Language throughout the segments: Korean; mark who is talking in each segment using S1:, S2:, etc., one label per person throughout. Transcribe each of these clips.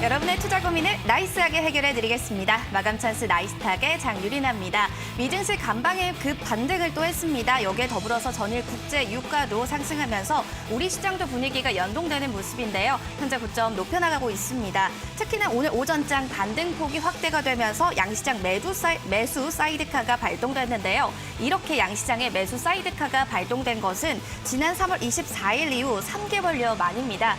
S1: 여러분의 투자 고민을 나이스하게 해결해드리겠습니다. 마감 찬스 나이스탁의 장유리나입니다. 미증시 간방의 급 반등을 또 했습니다. 여기에 더불어서 전일 국제 유가도 상승하면서 우리 시장도 분위기가 연동되는 모습인데요. 현재 고점 높여나가고 있습니다. 특히나 오늘 오전장 반등폭이 확대가 되면서 양시장 매수 사이드카가 발동됐는데요. 이렇게 양시장의 매수 사이드카가 발동된 것은 지난 3월 24일 이후 3개월여 만입니다.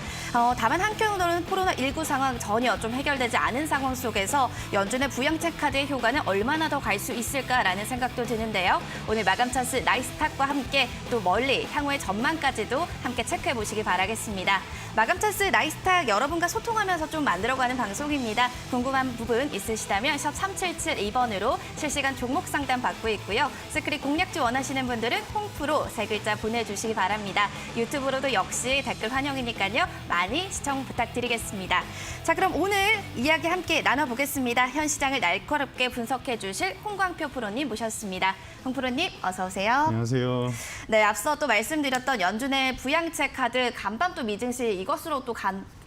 S1: 다만 한편으로는 코로나19 상황 전혀 좀 해결되지 않은 상황 속에서 연준의 부양책 카드의 효과는 얼마나 더 갈 수 있을까라는 생각도 드는데요. 오늘 마감 찬스 나이스탁과 함께 또 멀리 향후의 전망까지도 함께 체크해 보시기 바라겠습니다. 마감 찬스 나이스탁 여러분과 소통하면서 좀 만들어가는 방송입니다. 궁금한 부분 있으시다면 샵 3772번으로 실시간 종목 상담 받고 있고요. 스크린 공략주 원하시는 분들은 홍프로 3글자 보내주시기 바랍니다. 유튜브로도 역시 댓글 환영이니까요. 많이 시청 부탁드리겠습니다. 자, 그럼 오늘 이야기 함께 나눠보겠습니다. 현 시장을 날카롭게 분석해 주실 홍광표 프로님 모셨습니다. 홍 프로님 어서 오세요.
S2: 안녕하세요.
S1: 네, 앞서 또 말씀드렸던 연준의 부양책 카드 간밤 또 미증시 이것으로 또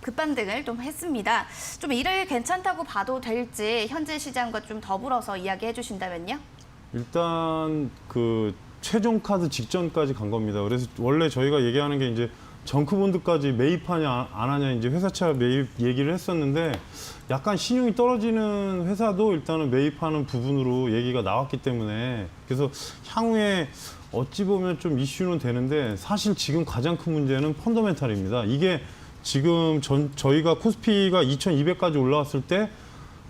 S1: 급반등을 좀 했습니다. 좀 이를 괜찮다고 봐도 될지 현재 시장과 좀 더불어서 이야기해 주신다면요.
S2: 일단 그 최종 카드 직전까지 간 겁니다. 그래서 원래 저희가 얘기하는 게 이제 정크본드까지 매입하냐 안 하냐 이제 회사차 매입 얘기를 했었는데 약간 신용이 떨어지는 회사도 일단은 매입하는 부분으로 얘기가 나왔기 때문에 그래서 향후에 어찌 보면 좀 이슈는 되는데 사실 지금 가장 큰 문제는 펀더멘탈입니다. 이게 지금 저희가 코스피가 2200까지 올라왔을 때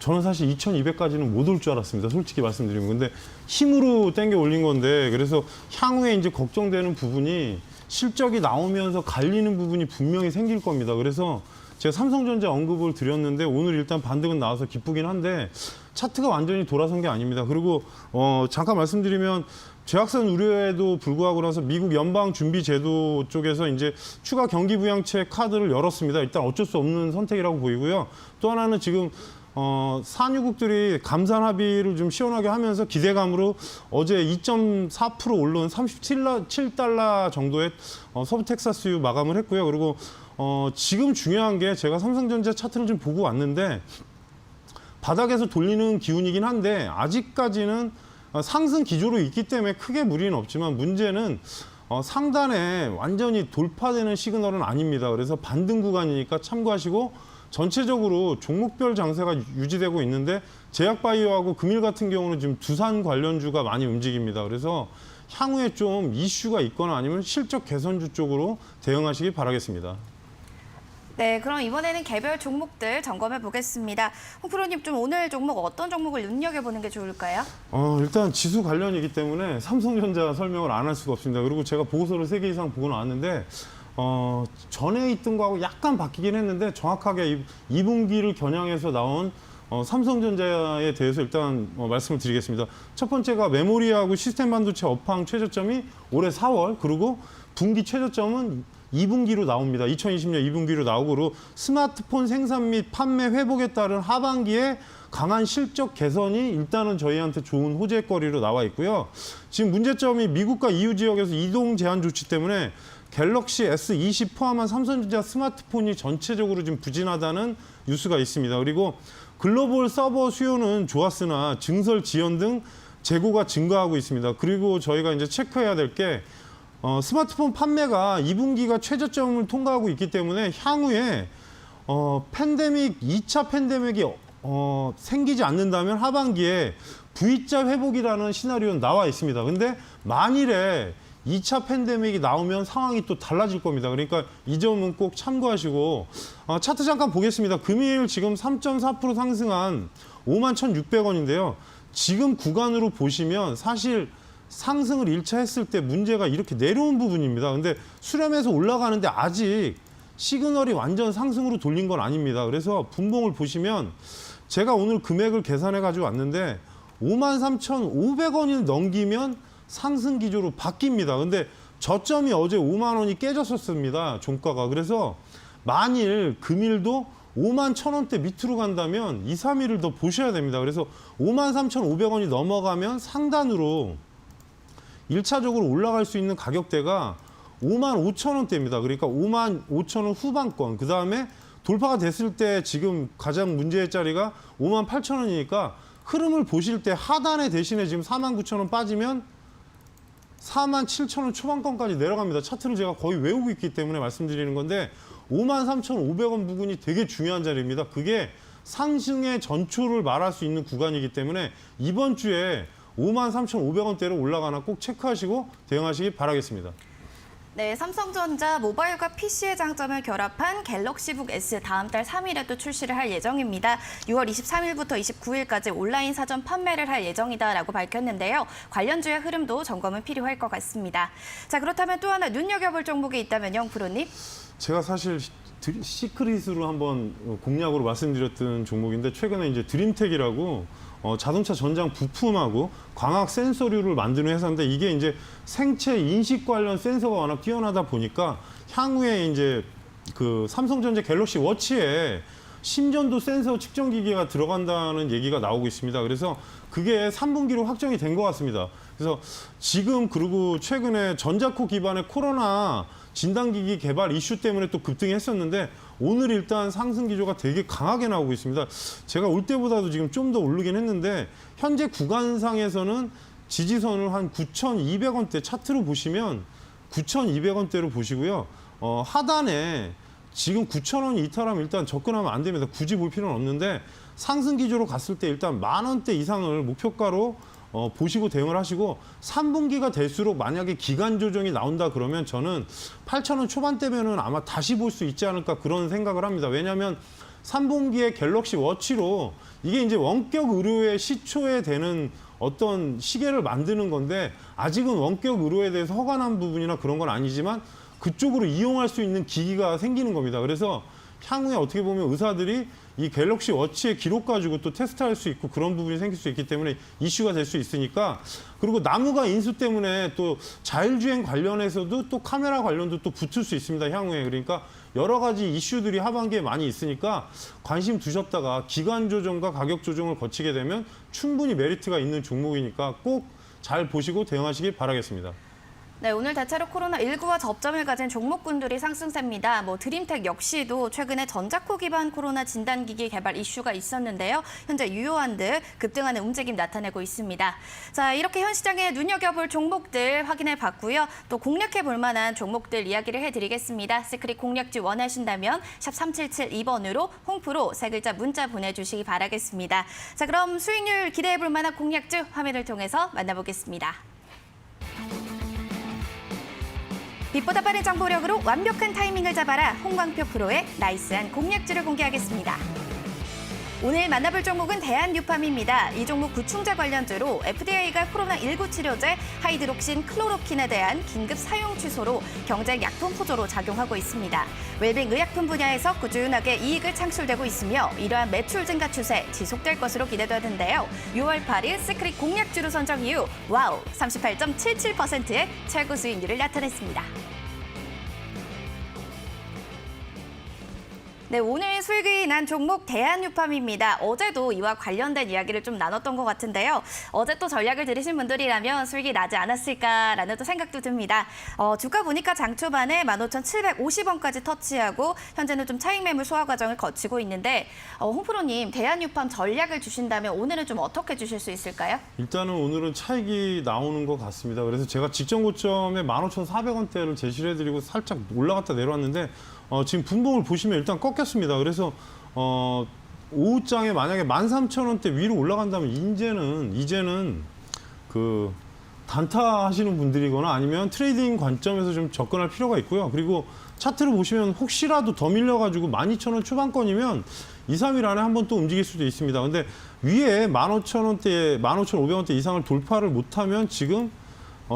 S2: 저는 사실 2200까지는 못 올 줄 알았습니다. 솔직히 말씀드리면. 근데 힘으로 땡겨 올린 건데 그래서 향후에 이제 걱정되는 부분이 실적이 나오면서 갈리는 부분이 분명히 생길 겁니다. 그래서 제가 삼성전자 언급을 드렸는데 오늘 일단 반등은 나와서 기쁘긴 한데 차트가 완전히 돌아선 게 아닙니다. 그리고 잠깐 말씀드리면 재확산 우려에도 불구하고 나서 미국 연방준비제도 쪽에서 이제 추가 경기부양책 카드를 열었습니다. 일단 어쩔 수 없는 선택이라고 보이고요. 또 하나는 지금 산유국들이 감산 합의를 좀 시원하게 하면서 기대감으로 어제 2.4% 오른 37달러 정도의 서부 텍사스유 마감을 했고요. 그리고 지금 중요한 게 제가 삼성전자 차트를 좀 보고 왔는데 바닥에서 돌리는 기운이긴 한데 아직까지는 상승 기조로 있기 때문에 크게 무리는 없지만 문제는 상단에 완전히 돌파되는 시그널은 아닙니다. 그래서 반등 구간이니까 참고하시고 전체적으로 종목별 장세가 유지되고 있는데 제약바이오하고 금일 같은 경우는 지금 두산 관련주가 많이 움직입니다. 그래서 향후에 좀 이슈가 있거나 아니면 실적 개선주 쪽으로 대응하시기 바라겠습니다.
S1: 네, 그럼 이번에는 개별 종목들 점검해 보겠습니다. 홍 프로님 좀 오늘 종목 어떤 종목을 눈여겨보는 게 좋을까요?
S2: 일단 지수 관련이기 때문에 삼성전자 설명을 안 할 수가 없습니다. 그리고 제가 보고서를 3개 이상 보고 나왔는데 전에 있던 거하고 약간 바뀌긴 했는데 정확하게 2분기를 겨냥해서 나온 삼성전자에 대해서 일단 말씀을 드리겠습니다. 첫 번째가 메모리하고 시스템 반도체 업황 최저점이 올해 4월 그리고 분기 최저점은 2분기로 나옵니다. 2020년 2분기로 나오고 스마트폰 생산 및 판매 회복에 따른 하반기에 강한 실적 개선이 일단은 저희한테 좋은 호재거리로 나와 있고요. 지금 문제점이 미국과 EU 지역에서 이동 제한 조치 때문에 갤럭시 S20 포함한 삼성전자 스마트폰이 전체적으로 지금 부진하다는 뉴스가 있습니다. 그리고 글로벌 서버 수요는 좋았으나 증설 지연 등 재고가 증가하고 있습니다. 그리고 저희가 이제 체크해야 될 게 스마트폰 판매가 2분기가 최저점을 통과하고 있기 때문에 향후에 팬데믹 2차 팬데믹이 생기지 않는다면 하반기에 V자 회복이라는 시나리오는 나와 있습니다. 근데 만일에 2차 팬데믹이 나오면 상황이 또 달라질 겁니다. 그러니까 이 점은 꼭 참고하시고 차트 잠깐 보겠습니다. 금일 지금 3.4% 상승한 51,600원인데요. 지금 구간으로 보시면 사실 상승을 1차 했을 때 문제가 이렇게 내려온 부분입니다. 근데 수렴해서 올라가는데 아직 시그널이 완전 상승으로 돌린 건 아닙니다. 그래서 분봉을 보시면 제가 오늘 금액을 계산해 가지고 왔는데 53,500원이 넘기면 상승 기조로 바뀝니다. 근데 저점이 어제 5만 원이 깨졌었습니다. 종가가. 그래서 만일 금일도 5만 1,000원대 밑으로 간다면 2, 3일을 더 보셔야 됩니다. 그래서 53,500원이 넘어가면 상단으로 1차적으로 올라갈 수 있는 가격대가 55,000원대입니다. 그러니까 55,000원 후반권. 그다음에 돌파가 됐을 때 지금 가장 문제의 자리가 58,000원이니까 흐름을 보실 때 하단에 대신에 지금 49,000원 빠지면 47,000원 초반권까지 내려갑니다. 차트를 제가 거의 외우고 있기 때문에 말씀드리는 건데 53,500원 부근이 되게 중요한 자리입니다. 그게 상승의 전초를 말할 수 있는 구간이기 때문에 이번 주에 53,500원대로 올라가나 꼭 체크하시고 대응하시기 바라겠습니다.
S1: 네, 삼성전자 모바일과 PC의 장점을 결합한 갤럭시북 S 다음 달 3일에 또 출시를 할 예정입니다. 6월 23일부터 29일까지 온라인 사전 판매를 할 예정이다라고 밝혔는데요. 관련주의 흐름도 점검은 필요할 것 같습니다. 자, 그렇다면 또 하나 눈여겨볼 종목이 있다면 영프로님?
S2: 제가 사실 시크릿으로 한번 공략으로 말씀드렸던 종목인데 최근에 이제 드림텍이라고 자동차 전장 부품하고 광학 센서류를 만드는 회사인데 이게 이제 생체 인식 관련 센서가 워낙 뛰어나다 보니까 향후에 이제 그 삼성전자 갤럭시 워치에 심전도 센서 측정 기기가 들어간다는 얘기가 나오고 있습니다. 그래서 그게 3분기로 확정이 된 것 같습니다. 그래서 지금 그리고 최근에 전자코 기반의 코로나 진단기기 개발 이슈 때문에 또 급등이 했었는데 오늘 일단 상승 기조가 되게 강하게 나오고 있습니다. 제가 올 때보다도 지금 좀 더 오르긴 했는데 현재 구간상에서는 지지선을 한 9,200원대 차트로 보시면 9,200원대로 보시고요. 하단에 지금 9,000원이 이탈하면 일단 접근하면 안 됩니다. 굳이 볼 필요는 없는데 상승 기조로 갔을 때 일단 10,000원대 이상을 목표가로 보시고 대응을 하시고 3분기가 될수록 만약에 기간 조정이 나온다 그러면 저는 8,000원 초반대면은 아마 다시 볼 수 있지 않을까 그런 생각을 합니다. 왜냐하면 3분기에 갤럭시 워치로 이게 이제 원격 의료의 시초에 되는 어떤 시계를 만드는 건데 아직은 원격 의료에 대해서 허가난 부분이나 그런 건 아니지만 그쪽으로 이용할 수 있는 기기가 생기는 겁니다. 그래서 향후에 어떻게 보면 의사들이 이 갤럭시 워치의 기록 가지고 또 테스트할 수 있고 그런 부분이 생길 수 있기 때문에 이슈가 될 수 있으니까 그리고 나무가 인수 때문에 또 자율주행 관련해서도 또 카메라 관련도 또 붙을 수 있습니다. 향후에. 그러니까 여러 가지 이슈들이 하반기에 많이 있으니까 관심 두셨다가 기간 조정과 가격 조정을 거치게 되면 충분히 메리트가 있는 종목이니까 꼭 잘 보시고 대응하시기 바라겠습니다.
S1: 네, 오늘 대체로 코로나19와 접점을 가진 종목군들이 상승세입니다. 드림텍 역시도 최근에 전자코 기반 코로나 진단기기 개발 이슈가 있었는데요. 현재 유효한 듯 급등하는 움직임 나타내고 있습니다. 자, 이렇게 현 시장에 눈여겨볼 종목들 확인해 봤고요. 또 공략해 볼 만한 종목들 이야기를 해드리겠습니다. 시크릿 공략주 원하신다면 샵 3772번으로 홍프로 세 글자 문자 보내주시기 바라겠습니다. 자, 그럼 수익률 기대해 볼 만한 공략주 화면을 통해서 만나보겠습니다. 빛보다 빠른 정보력으로 완벽한 타이밍을 잡아라. 홍광표 프로의 나이스한 공략주를 공개하겠습니다. 오늘 만나볼 종목은 대한유팜입니다. 이 종목 구충제 관련주로 FDA가 코로나19 치료제 하이드록신 클로로킨에 대한 긴급 사용 취소로 경쟁 약품 호조로 작용하고 있습니다. 웰빙 의약품 분야에서 꾸준하게 이익을 창출되고 있으며 이러한 매출 증가 추세 지속될 것으로 기대되는데요. 6월 8일 시크릿 공략주로 선정 이후 와우 38.77%의 최고 수익률을 나타냈습니다. 네, 오늘 수익이 난 종목 대한유팜입니다. 어제도 이와 관련된 이야기를 좀 나눴던 것 같은데요. 어제 또 전략을 들으신 분들이라면 수익이 나지 않았을까라는 또 생각도 듭니다. 주가 보니까 장 초반에 15,750원까지 터치하고 현재는 좀 차익 매물 소화 과정을 거치고 있는데 홍프로님 대한유팜 전략을 주신다면 오늘은 좀 어떻게 주실 수 있을까요?
S2: 일단은 오늘은 차익이 나오는 것 같습니다. 그래서 제가 직전 고점에 15,400원대를 제시를 해드리고 살짝 올라갔다 내려왔는데 지금 분봉을 보시면 일단 꺾였습니다. 그래서 오후장에 만약에 13,000원대 위로 올라간다면 이제는 그 단타 하시는 분들이거나 아니면 트레이딩 관점에서 좀 접근할 필요가 있고요. 그리고 차트를 보시면 혹시라도 더 밀려가지고 12,000원 초반권이면 2, 3일 안에 한번 또 움직일 수도 있습니다. 근데 위에 15,000원대, 15,500원대 이상을 돌파를 못하면 지금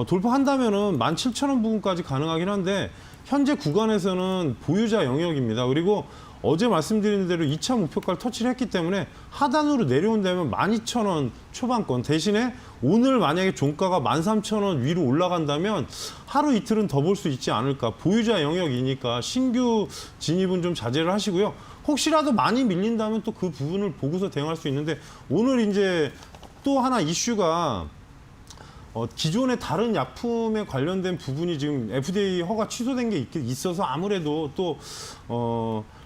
S2: 돌파한다면은 17,000원 부분까지 가능하긴 한데 현재 구간에서는 보유자 영역입니다. 그리고 어제 말씀드린 대로 2차 목표가를 터치를 했기 때문에 하단으로 내려온다면 12,000원 초반권 대신에 오늘 만약에 종가가 13,000원 위로 올라간다면 하루 이틀은 더 볼 수 있지 않을까. 보유자 영역이니까 신규 진입은 좀 자제를 하시고요. 혹시라도 많이 밀린다면 또 그 부분을 보고서 대응할 수 있는데 오늘 이제 또 하나 이슈가 기존의 다른 약품에 관련된 부분이 지금 FDA 허가 취소된 게 있어서 아무래도 또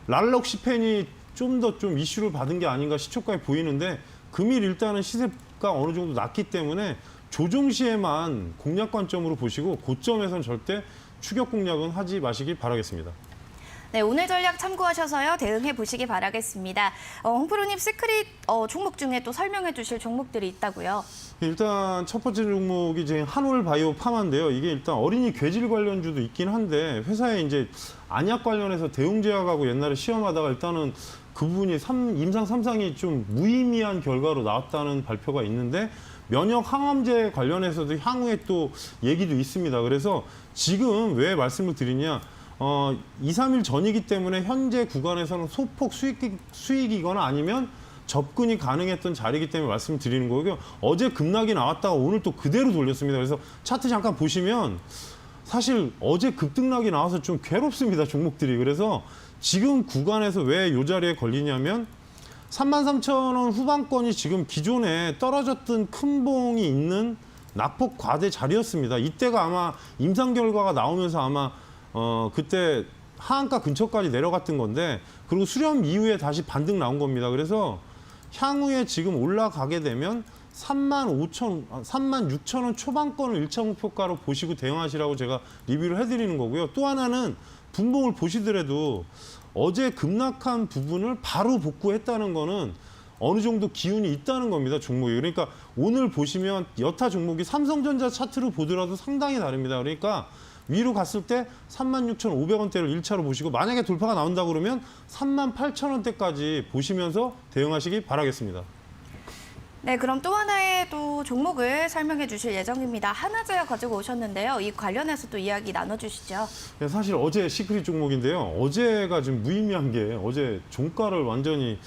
S2: 랄록시펜이 좀 더 좀 이슈를 받은 게 아닌가 시초가에 보이는데 금일 일단은 시세가 어느 정도 낮기 때문에 조정 시에만 공략 관점으로 보시고 고점에서는 절대 추격 공략은 하지 마시기 바라겠습니다.
S1: 네, 오늘 전략 참고하셔서요. 대응해 보시기 바라겠습니다. 홍프로님 시크릿 종목 중에 또 설명해 주실 종목들이 있다고요.
S2: 일단 첫 번째 종목이 이제 한올 바이오 파마인데요. 이게 일단 어린이 괴질 관련주도 있긴 한데 회사에 이제 안약 관련해서 대웅제약하고 옛날에 시험하다가 일단은 그 부분이 임상 3상이 좀 무의미한 결과로 나왔다는 발표가 있는데 면역 항암제 관련해서도 향후에 또 얘기도 있습니다. 그래서 지금 왜 말씀을 드리냐? 2, 3일 전이기 때문에 현재 구간에서는 소폭 수익이거나 아니면 접근이 가능했던 자리이기 때문에 말씀을 드리는 거고요. 어제 급락이 나왔다가 오늘 또 그대로 돌렸습니다. 그래서 차트 잠깐 보시면 사실 어제 급등락이 나와서 좀 괴롭습니다. 종목들이. 그래서 지금 구간에서 왜 이 자리에 걸리냐면 33,000원 후반권이 지금 기존에 떨어졌던 큰 봉이 있는 낙폭 과대 자리였습니다. 이때가 아마 임상 결과가 나오면서 아마 그때 하한가 근처까지 내려갔던 건데 그리고 수렴 이후에 다시 반등 나온 겁니다. 그래서 향후에 지금 올라가게 되면 36,000원 초반권을 1차 목표가로 보시고 대응하시라고 제가 리뷰를 해드리는 거고요. 또 하나는 분봉을 보시더라도 어제 급락한 부분을 바로 복구했다는 거는 어느 정도 기운이 있다는 겁니다, 종목이. 그러니까 오늘 보시면 여타 종목이 삼성전자 차트로 보더라도 상당히 다릅니다. 그러니까 위로 갔을 때 36,500원대를 1차로 보시고 만약에 돌파가 나온다 그러면 38,000원대까지 보시면서 대응하시기 바라겠습니다.
S1: 네, 그럼 또 하나의 또 종목을 설명해 주실 예정입니다. 하나제약 가지고 오셨는데요. 이 관련해서 또 이야기 나눠주시죠.
S2: 네, 사실 어제 시크릿 종목인데요. 어제가 좀 무의미한 게 어제 종가를 완전히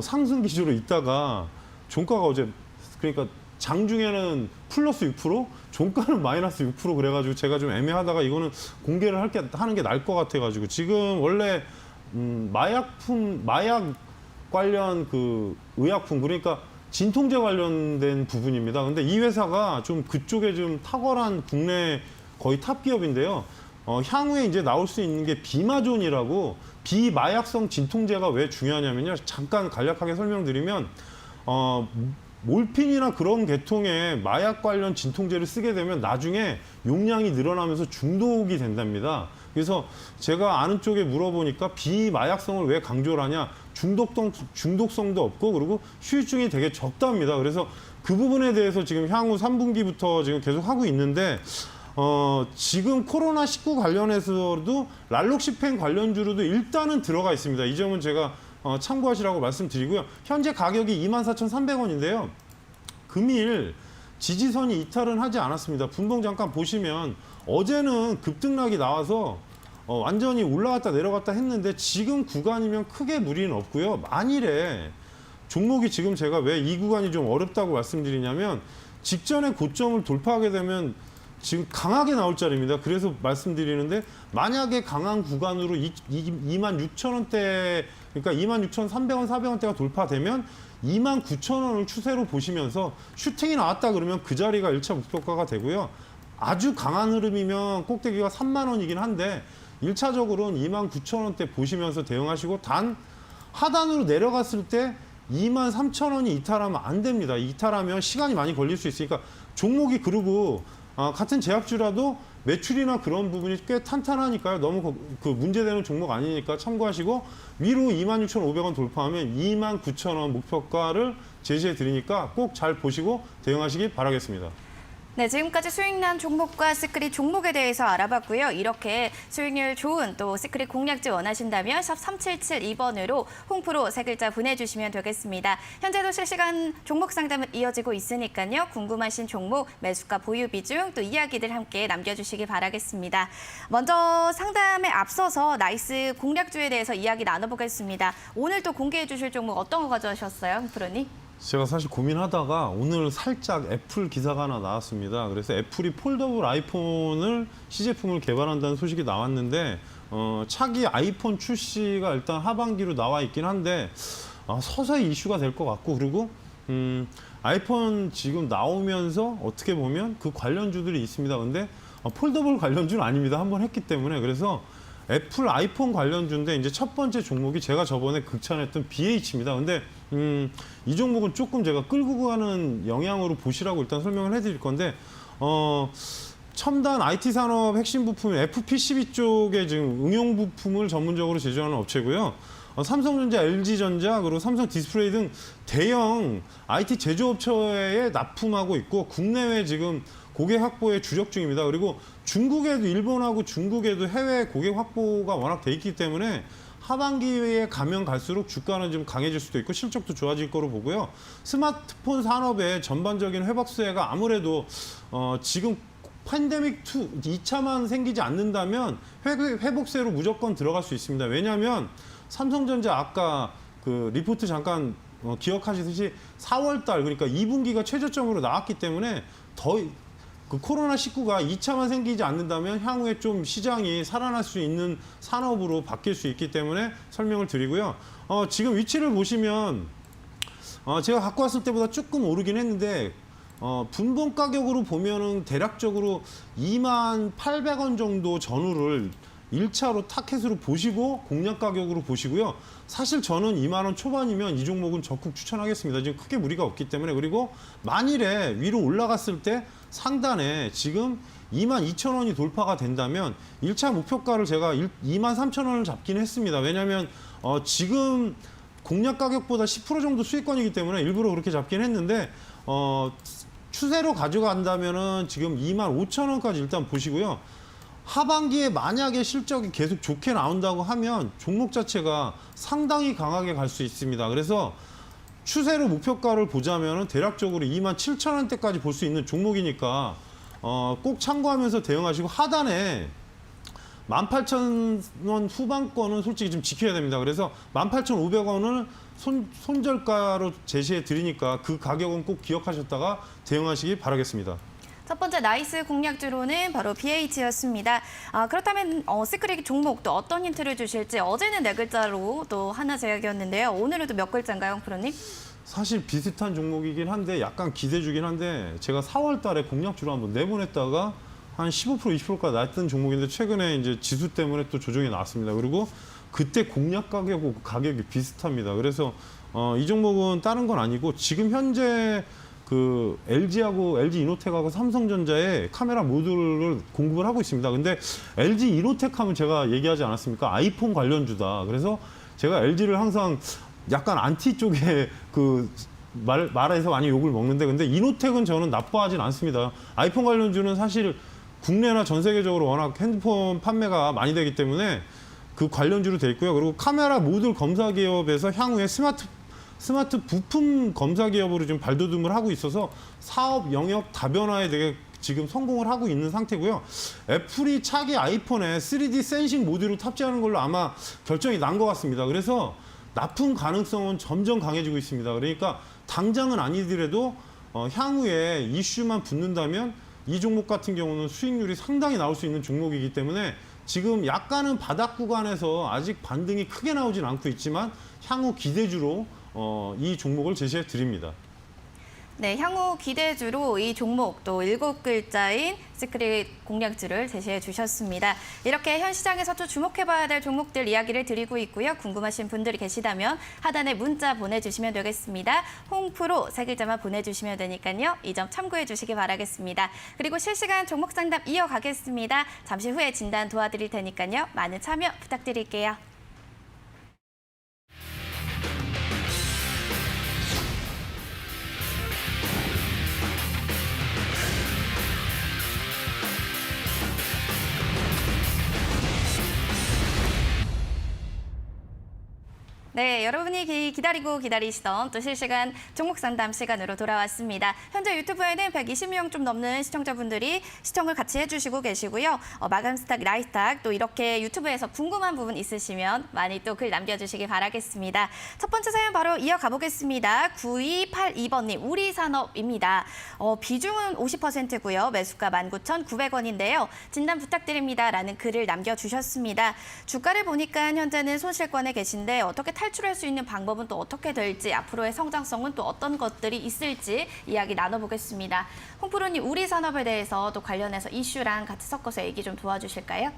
S2: 상승 기조로 있다가 종가가 어제 그러니까 장중에는 플러스 6%, 종가는 마이너스 6% 그래가지고 제가 좀 애매하다가 이거는 공개를 하는 게 나을 것 같아가지고 지금 원래 마약 관련 그 의약품 그러니까 진통제 관련된 부분입니다. 근데 이 회사가 좀 그쪽에 좀 탁월한 국내 거의 탑 기업인데요. 향후에 이제 나올 수 있는 게 비마존이라고 비마약성 진통제가 왜 중요하냐면요. 잠깐 간략하게 설명드리면 몰핀이나 그런 계통의 마약 관련 진통제를 쓰게 되면 나중에 용량이 늘어나면서 중독이 된답니다. 그래서 제가 아는 쪽에 물어보니까 비마약성을 왜 강조를 하냐? 중독성도 없고 그리고 후유증이 되게 적답니다. 그래서 그 부분에 대해서 지금 향후 3분기부터 지금 계속 하고 있는데 지금 코로나19 관련해서도 랄록시펜 관련주로도 일단은 들어가 있습니다. 이 점은 제가 참고하시라고 말씀드리고요. 현재 가격이 24,300원인데요. 금일 지지선이 이탈은 하지 않았습니다. 분봉 잠깐 보시면 어제는 급등락이 나와서 완전히 올라갔다 내려갔다 했는데 지금 구간이면 크게 무리는 없고요. 만일에 종목이 지금 제가 왜 이 구간이 좀 어렵다고 말씀드리냐면 직전에 고점을 돌파하게 되면 지금 강하게 나올 자리입니다. 그래서 말씀드리는데 만약에 강한 구간으로 26,000원대 그러니까 26,300원, 400원대가 돌파되면 29,000원을 추세로 보시면서 슈팅이 나왔다 그러면 그 자리가 1차 목표가가 되고요. 아주 강한 흐름이면 꼭대기가 3만 원이긴 한데 1차적으로는 29,000원대 보시면서 대응하시고 단 하단으로 내려갔을 때 23,000원이 이탈하면 안 됩니다. 이탈하면 시간이 많이 걸릴 수 있으니까 종목이 그리고 같은 제약주라도 매출이나 그런 부분이 꽤 탄탄하니까요. 너무 그 문제되는 종목 아니니까 참고하시고 위로 26,500원 돌파하면 29,000원 목표가를 제시해 드리니까 꼭 잘 보시고 대응하시기 바라겠습니다.
S1: 네, 지금까지 수익난 종목과 시크릿 종목에 대해서 알아봤고요. 이렇게 수익률 좋은 또 시크릿 공략지 원하신다면 샵 3772번으로 홍프로 세 글자 보내주시면 되겠습니다. 현재도 실시간 종목 상담은 이어지고 있으니까요. 궁금하신 종목, 매수가 보유 비중, 또 이야기들 함께 남겨주시기 바라겠습니다. 먼저 상담에 앞서서 나이스 공략주에 대해서 이야기 나눠보겠습니다. 오늘 또 공개해 주실 종목 어떤 거 가져오셨어요, 홍프로님?
S2: 제가 사실 고민하다가 오늘 살짝 애플 기사가 하나 나왔습니다. 그래서 애플이 폴더블 아이폰을 시제품을 개발한다는 소식이 나왔는데 차기 아이폰 출시가 일단 하반기로 나와 있긴 한데 서서히 이슈가 될 것 같고 그리고 아이폰 지금 나오면서 어떻게 보면 그 관련주들이 있습니다. 근데 폴더블 관련주는 아닙니다. 한번 했기 때문에 그래서 애플 아이폰 관련주인데 이제 첫 번째 종목이 제가 저번에 극찬했던 BH입니다. 근데 이 종목은 조금 제가 끌고 가는 영향으로 보시라고 일단 설명을 해드릴 건데 첨단 IT 산업 핵심 부품 FPCB 쪽에 지금 응용 부품을 전문적으로 제조하는 업체고요. 삼성전자, LG전자, 그리고 삼성 디스플레이 등 대형 IT 제조업체에 납품하고 있고 국내외 지금 고객 확보에 주력 중입니다. 그리고 중국에도 일본하고 중국에도 해외 고객 확보가 워낙 돼 있기 때문에 하반기에 가면 갈수록 주가는 좀 강해질 수도 있고 실적도 좋아질 거로 보고요. 스마트폰 산업의 전반적인 회복 수혜가 아무래도 지금 팬데믹 2차만 생기지 않는다면 회복세로 무조건 들어갈 수 있습니다. 왜냐하면 삼성전자 아까 그 리포트 잠깐 기억하시듯이 4월달 그러니까 2분기가 최저점으로 나왔기 때문에 그 코로나19가 2차만 생기지 않는다면 향후에 좀 시장이 살아날 수 있는 산업으로 바뀔 수 있기 때문에 설명을 드리고요. 지금 위치를 보시면 제가 갖고 왔을 때보다 조금 오르긴 했는데 분봉 가격으로 보면은 대략적으로 28,000원 정도 전후를 1차로 타켓으로 보시고 공략 가격으로 보시고요. 사실 저는 2만 원 초반이면 이 종목은 적극 추천하겠습니다. 지금 크게 무리가 없기 때문에. 그리고 만일에 위로 올라갔을 때 상단에 지금 22,000원이 돌파가 된다면 1차 목표가를 제가 23,000원을 잡긴 했습니다. 왜냐하면 지금 공략 가격보다 10% 정도 수익권이기 때문에 일부러 그렇게 잡긴 했는데 추세로 가져간다면은 지금 25,000원까지 일단 보시고요. 하반기에 만약에 실적이 계속 좋게 나온다고 하면 종목 자체가 상당히 강하게 갈 수 있습니다. 그래서 추세로 목표가를 보자면 대략적으로 27,000원대까지 볼 수 있는 종목이니까 꼭 참고하면서 대응하시고 하단에 18,000원 후반권은 솔직히 좀 지켜야 됩니다. 그래서 18,500원을 손절가로 제시해 드리니까 그 가격은 꼭 기억하셨다가 대응하시기 바라겠습니다.
S1: 첫 번째 나이스 공략주로는 바로 BH였습니다. 그렇다면 시크릿 종목 또 어떤 힌트를 주실지 어제는 4글자로 또 하나 제약이었는데요. 오늘은 또 몇 글자인가요, 홍 프로님?
S2: 사실 비슷한 종목이긴 한데 약간 기대주긴 한데 제가 4월 달에 공략주로 한번 내보냈다가 한 15% 20%까지 났던 종목인데 최근에 이제 지수 때문에 또 조정이 나왔습니다. 그리고 그때 공략 가격하고 가격이 비슷합니다. 그래서 이 종목은 다른 건 아니고 지금 현재 그 LG하고 LG 이노텍하고 삼성전자에 카메라 모듈을 공급을 하고 있습니다. 근데 LG 이노텍 하면 제가 얘기하지 않았습니까? 아이폰 관련주다. 그래서 제가 LG를 항상 약간 안티 쪽에 그 말해서 많이 욕을 먹는데 근데 이노텍은 저는 나빠하진 않습니다. 아이폰 관련주는 사실 국내나 전 세계적으로 워낙 핸드폰 판매가 많이 되기 때문에 그 관련주로 돼 있고요. 그리고 카메라 모듈 검사 기업에서 향후에 스마트 부품 검사 기업으로 지금 발돋움을 하고 있어서 사업 영역 다변화에 되게 지금 성공을 하고 있는 상태고요. 애플이 차기 아이폰에 3D 센싱 모듈을 탑재하는 걸로 아마 결정이 난 것 같습니다. 그래서 납품 가능성은 점점 강해지고 있습니다. 그러니까 당장은 아니더라도 향후에 이슈만 붙는다면 이 종목 같은 경우는 수익률이 상당히 나올 수 있는 종목이기 때문에 지금 약간은 바닥 구간에서 아직 반등이 크게 나오진 않고 있지만 향후 기대주로 이 종목을 제시해 드립니다.
S1: 네, 향후 기대주로 이 종목 또 7글자인 시크릿 공략주를 제시해 주셨습니다. 이렇게 현 시장에서 또 주목해봐야 될 종목들 이야기를 드리고 있고요. 궁금하신 분들이 계시다면 하단에 문자 보내주시면 되겠습니다. 홍프로 3글자만 보내주시면 되니까요. 이 점 참고해 주시기 바라겠습니다. 그리고 실시간 종목 상담 이어가겠습니다. 잠시 후에 진단 도와드릴 테니까요. 많은 참여 부탁드릴게요. 네, 여러분이 기다리고 기다리시던 또 실시간 종목 상담 시간으로 돌아왔습니다. 현재 유튜브에는 120명 좀 넘는 시청자분들이 시청을 같이 해주시고 계시고요. 마감 스탁, 라이스탁 또 이렇게 유튜브에서 궁금한 부분 있으시면 많이 또 글 남겨주시기 바라겠습니다. 첫 번째 사연 바로 이어가 보겠습니다. 9282번님, 우리산업입니다. 비중은 50%고요. 매수가 19,900원인데요. 진단 부탁드립니다. 라는 글을 남겨주셨습니다. 주가를 보니까 현재는 손실권에 계신데 어떻게 탈출할 수 있는 방법은 또 어떻게 될지, 앞으로의 성장성은 또 어떤 것들이 있을지 이야기 나눠보겠습니다. 홍 프로님, 우리 산업에 대해서 또 관련해서 이슈랑 같이 섞어서 얘기 좀 도와주실까요?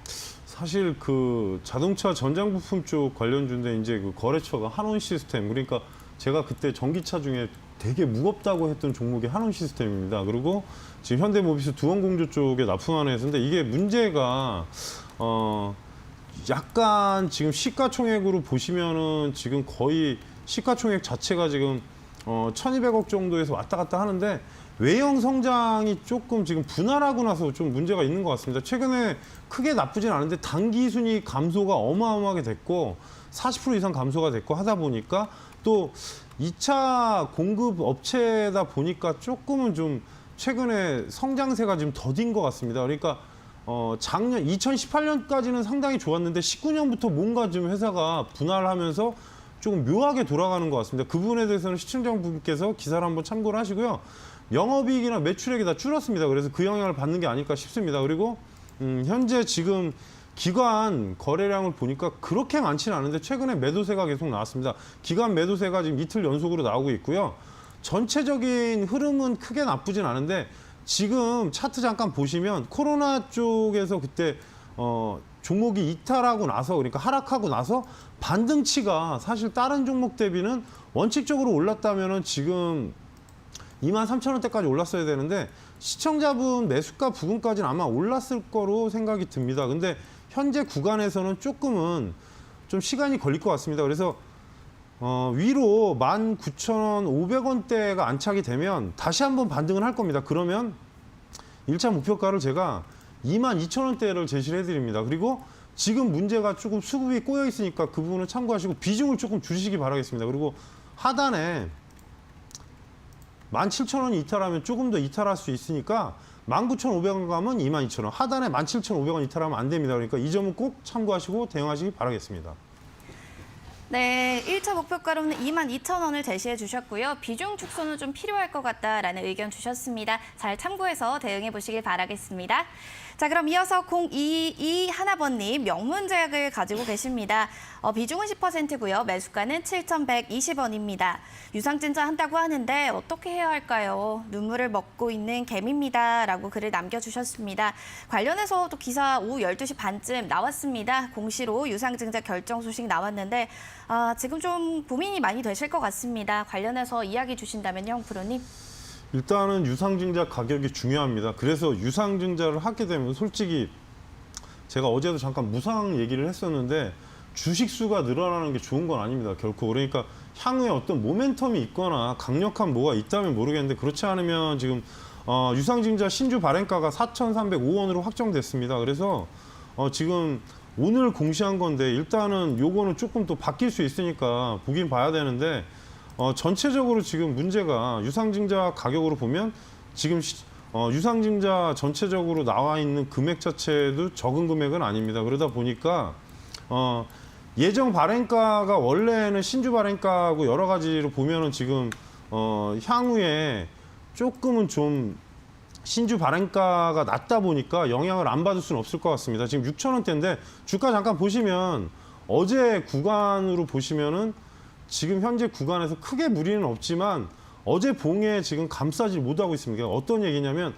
S2: 사실 그 자동차 전장 부품 쪽 관련주인데 이제 그 거래처가 한원 시스템, 그러니까 제가 그때 전기차 중에 되게 무겁다고 했던 종목이 한원 시스템입니다. 그리고 지금 현대모비스 두원공조 쪽에 납품하는 회사인데 이게 문제가 약간 지금 시가총액으로 보시면은 지금 거의 시가총액 자체가 지금 1,200억 정도에서 왔다 갔다 하는데 외형 성장이 조금 지금 분할하고 나서 좀 문제가 있는 것 같습니다. 최근에 크게 나쁘진 않은데 단기 순위 감소가 어마어마하게 됐고 40% 이상 감소가 됐고 하다 보니까 또 2차 공급 업체다 보니까 조금은 좀 최근에 성장세가 좀 더딘 것 같습니다. 그러니까 작년 2018년까지는 상당히 좋았는데 19년부터 뭔가 좀 회사가 분할하면서 조금 묘하게 돌아가는 것 같습니다. 그 부분에 대해서는 시청자분께서 기사를 한번 참고를 하시고요. 영업이익이나 매출액이 다 줄었습니다. 그래서 그 영향을 받는 게 아닐까 싶습니다. 그리고 현재 지금 기관 거래량을 보니까 그렇게 많지는 않은데 최근에 매도세가 계속 나왔습니다. 기관 매도세가 지금 이틀 연속으로 나오고 있고요. 전체적인 흐름은 크게 나쁘진 않은데 지금 차트 잠깐 보시면 코로나 쪽에서 그때 종목이 이탈하고 나서, 그러니까 하락하고 나서 반등치가 사실 다른 종목 대비는 원칙적으로 올랐다면은 지금 23,000원대까지 올랐어야 되는데 시청자분 매수가 부근까지는 아마 올랐을 거로 생각이 듭니다. 근데 현재 구간에서는 조금은 좀 시간이 걸릴 것 같습니다. 그래서 위로 19,500원대가 안착이 되면 다시 한번 반등을 할 겁니다. 그러면 1차 목표가를 제가 22,000원대를 제시를 해드립니다. 그리고 지금 문제가 조금 수급이 꼬여 있으니까 그 부분을 참고하시고 비중을 조금 주시기 바라겠습니다. 그리고 하단에 17,000원이 이탈하면 조금 더 이탈할 수 있으니까 19,500원 가면 22,000원, 하단에 17,500원 이탈하면 안 됩니다. 그러니까 이 점은 꼭 참고하시고 대응하시기 바라겠습니다.
S1: 네, 1차 목표가로는 22,000원을 제시해 주셨고요. 비중 축소는 좀 필요할 것 같다라는 의견 주셨습니다. 잘 참고해서 대응해 보시길 바라겠습니다. 자, 그럼 이어서 0221 하나번님 명문제약을 가지고 계십니다. 비중은 10%고요. 매수가는 7,120원입니다. 유상증자 한다고 하는데 어떻게 해야 할까요? 눈물을 먹고 있는 개미입니다. 라고 글을 남겨주셨습니다. 관련해서 또 기사 오후 12시 반쯤 나왔습니다. 공시로 유상증자 결정 소식 나왔는데 지금 좀 고민이 많이 되실 것 같습니다. 관련해서 이야기 주신다면요, 홍 프로님.
S2: 일단은 유상증자 가격이 중요합니다. 그래서 유상증자를 하게 되면 솔직히 제가 어제도 잠깐 무상 얘기를 했었는데 주식 수가 늘어나는 게 좋은 건 아닙니다. 결코. 그러니까 향후에 어떤 모멘텀이 있거나 강력한 뭐가 있다면 모르겠는데 그렇지 않으면 지금 유상증자 신주 발행가가 4,305원으로 확정됐습니다. 그래서 지금 오늘 공시한 건데 일단은 요거는 조금 또 바뀔 수 있으니까 보긴 봐야 되는데 전체적으로 지금 문제가 유상증자 가격으로 보면 지금 유상증자 전체적으로 나와 있는 금액 자체도 적은 금액은 아닙니다. 그러다 보니까 예정 발행가가 원래는 신주 발행가하고 여러 가지로 보면은 지금 향후에 조금은 좀 신주 발행가가 낮다 보니까 영향을 안 받을 수는 없을 것 같습니다. 지금 6,000원대인데 주가 잠깐 보시면 어제 구간으로 보시면은 지금 현재 구간에서 크게 무리는 없지만 어제 봉에 지금 감싸지 못하고 있습니다. 어떤 얘기냐면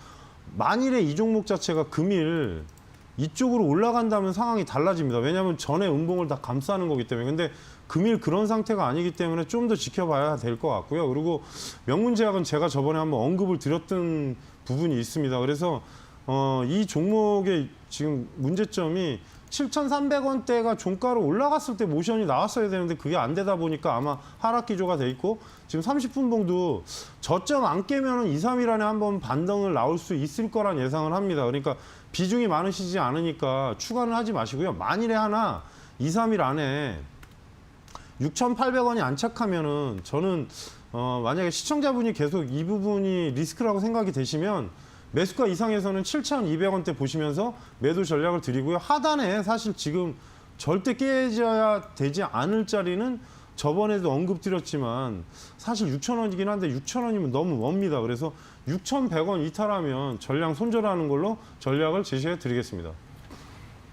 S2: 만일에 이 종목 자체가 금일 이쪽으로 올라간다면 상황이 달라집니다. 왜냐하면 전에 음봉을 다 감싸는 거기 때문에. 근데 금일 그런 상태가 아니기 때문에 좀 더 지켜봐야 될 것 같고요. 그리고 명문제약은 제가 저번에 한번 언급을 드렸던 부분이 있습니다. 그래서 이 종목의 지금 문제점이 7,300원대가 종가로 올라갔을 때 모션이 나왔어야 되는데 그게 안 되다 보니까 아마 하락 기조가 돼 있고 지금 30분 봉도 저점 안 깨면은 2, 3일 안에 한번 반등을 나올 수 있을 거란 예상을 합니다. 그러니까 비중이 많으시지 않으니까 추가는 하지 마시고요. 만일에 하나 2, 3일 안에 6,800원이 안착하면은 저는 만약에 시청자분이 계속 이 부분이 리스크라고 생각이 되시면 매수가 이상에서는 7,200원대 보시면서 매도 전략을 드리고요. 하단에 사실 지금 절대 깨져야 되지 않을 자리는 저번에도 언급드렸지만 사실 6,000원이긴 한데 6,000원이면 너무 멉니다. 그래서 6,100원 이탈하면 전량 손절하는 걸로 전략을 제시해 드리겠습니다.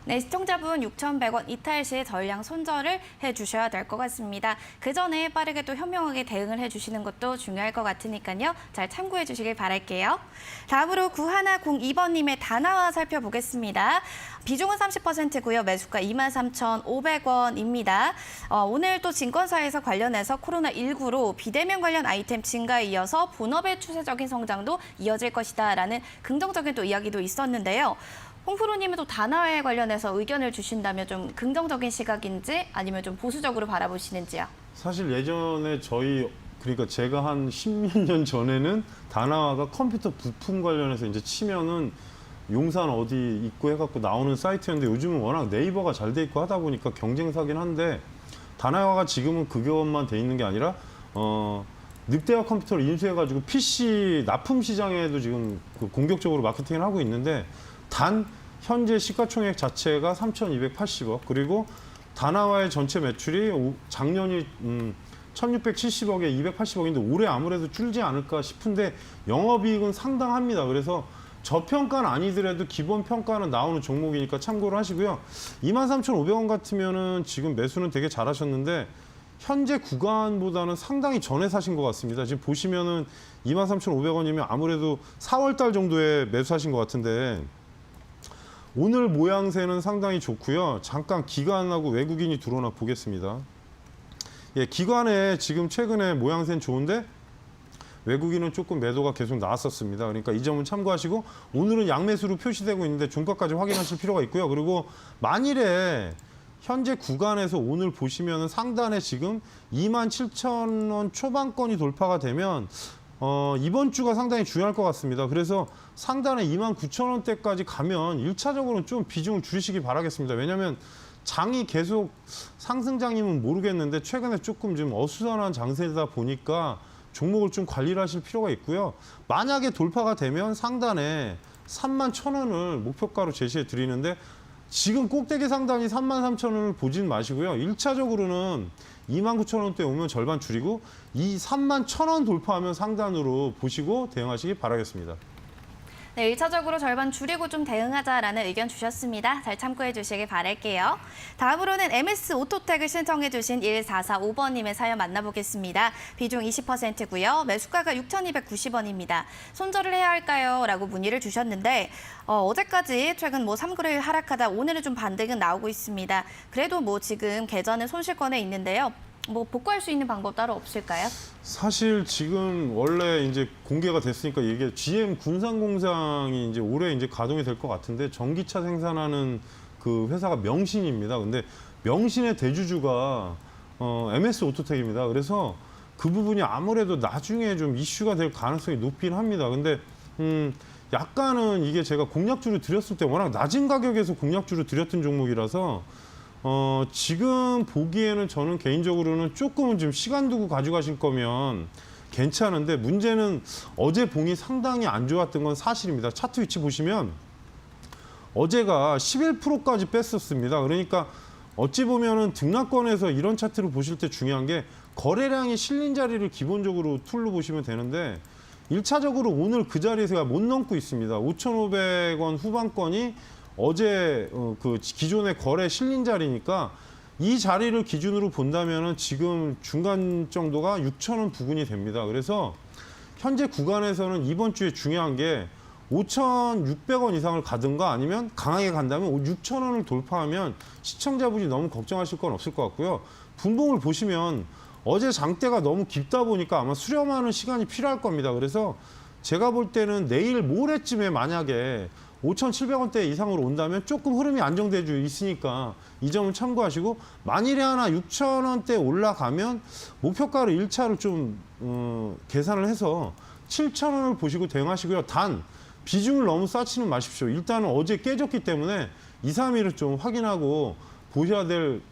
S1: 네, 시청자분 6,100원 이탈 시 전량 손절을 해주셔야 될 것 같습니다. 그 전에 빠르게 또 현명하게 대응을 해주시는 것도 중요할 것 같으니까요. 잘 참고해 주시길 바랄게요. 다음으로 9102번님의 다나와 살펴보겠습니다. 비중은 30%고요. 매수가 23,500원입니다. 오늘 또 증권사에서 관련해서 코로나19로 비대면 관련 아이템 증가에 이어서 본업의 추세적인 성장도 이어질 것이다라는 긍정적인 또 이야기도 있었는데요. 홍 프로님은 또 다나와에 관련해서 의견을 주신다면 좀 긍정적인 시각인지 아니면 좀 보수적으로 바라보시는지요?
S2: 사실 예전에 그러니까 제가 한 10몇 년 전에는 다나와가 컴퓨터 부품 관련해서 이제 치면은 용산 어디 있고 해갖고 나오는 사이트였는데 요즘은 워낙 네이버가 잘 돼 있고 하다 보니까 경쟁사긴 한데 다나와가 지금은 그것만 돼 있는 게 아니라 늑대화 컴퓨터를 인수해가지고 PC 납품 시장에도 지금 그 공격적으로 마케팅을 하고 있는데 단 현재 시가총액 자체가 3,280억 그리고 다나와의 전체 매출이 작년이 1,670억에 280억인데 올해 아무래도 줄지 않을까 싶은데 영업이익은 상당합니다. 그래서 저평가는 아니더라도 기본 평가는 나오는 종목이니까 참고를 하시고요. 23,500원 같으면은 지금 매수는 되게 잘하셨는데 현재 구간보다는 상당히 전에 사신 것 같습니다. 지금 보시면은 23,500원이면 아무래도 4월 달 정도에 매수하신 것 같은데 오늘 모양새는 상당히 좋고요. 잠깐 기관하고 외국인이 들어오나 보겠습니다. 예, 기관에 지금 최근에 모양새는 좋은데 외국인은 조금 매도가 계속 나왔었습니다. 그러니까 이 점은 참고하시고 오늘은 양매수로 표시되고 있는데 종가까지 확인하실 필요가 있고요. 그리고 만일에 현재 구간에서 오늘 보시면은 상단에 지금 27,000원 초반권이 돌파가 되면 이번 주가 상당히 중요할 것 같습니다. 그래서 상단에 29,000원대까지 가면 1차적으로는 좀 비중을 줄이시기 바라겠습니다. 왜냐하면 장이 계속 상승장이면 모르겠는데 최근에 조금 좀 어수선한 장세다 보니까 종목을 좀 관리를 하실 필요가 있고요. 만약에 돌파가 되면 상단에 31,000원을 목표가로 제시해 드리는데 지금 꼭대기 상단이 33,000원을 보진 마시고요. 1차적으로는 29,000원대 오면 절반 줄이고 이 31,000원 돌파하면 상단으로 보시고 대응하시기 바라겠습니다.
S1: 네, 1차적으로 절반 줄이고 좀 대응하자라는 의견 주셨습니다. 잘 참고해 주시길 바랄게요. 다음으로는 MS 오토텍을 신청해 주신 1445번님의 사연 만나보겠습니다. 비중 20%고요. 매수가가 6,290원입니다. 손절을 해야 할까요? 라고 문의를 주셨는데 어제까지 최근 3그레일 하락하다 오늘은 좀 반등은 나오고 있습니다. 그래도 지금 계좌는 손실권에 있는데요. 복구할 수 있는 방법 따로 없을까요?
S2: 사실 지금 원래 이제 공개가 됐으니까 이게 GM 군산공장이 이제 올해 이제 가동이 될 것 같은데 전기차 생산하는 그 회사가 명신입니다. 근데 명신의 대주주가 MS 오토텍입니다. 그래서 그 부분이 아무래도 나중에 좀 이슈가 될 가능성이 높긴 합니다. 근데 약간은 이게 제가 공략주를 드렸을 때 워낙 낮은 가격에서 공략주를 드렸던 종목이라서 지금 보기에는 저는 개인적으로는 조금은 좀 시간 두고 가져가실 거면 괜찮은데 문제는 어제 봉이 상당히 안 좋았던 건 사실입니다. 차트 위치 보시면 어제가 11%까지 뺐었습니다. 그러니까 어찌 보면은 등락권에서 이런 차트를 보실 때 중요한 게 거래량이 실린 자리를 기본적으로 툴로 보시면 되는데 1차적으로 오늘 그 자리에서 못 넘고 있습니다. 5,500원 후반권이 어제 그 기존의 거래 실린 자리니까 이 자리를 기준으로 본다면은 지금 중간 정도가 6,000원 부근이 됩니다. 그래서 현재 구간에서는 이번 주에 중요한 게 5,600원 이상을 가든가 아니면 강하게 간다면 6,000원을 돌파하면 시청자분이 너무 걱정하실 건 없을 것 같고요. 분봉을 보시면 어제 장대가 너무 깊다 보니까 아마 수렴하는 시간이 필요할 겁니다. 그래서 제가 볼 때는 내일 모레쯤에 만약에 5,700원대 이상으로 온다면 조금 흐름이 안정되어 있으니까 이 점을 참고하시고 만일에 하나 6,000원대 올라가면 목표가를 1차로 좀 계산을 해서 7,000원을 보시고 대응하시고요. 단 비중을 너무 쌓지는 마십시오. 일단은 어제 깨졌기 때문에 2, 3일을 좀 확인하고 보셔야 될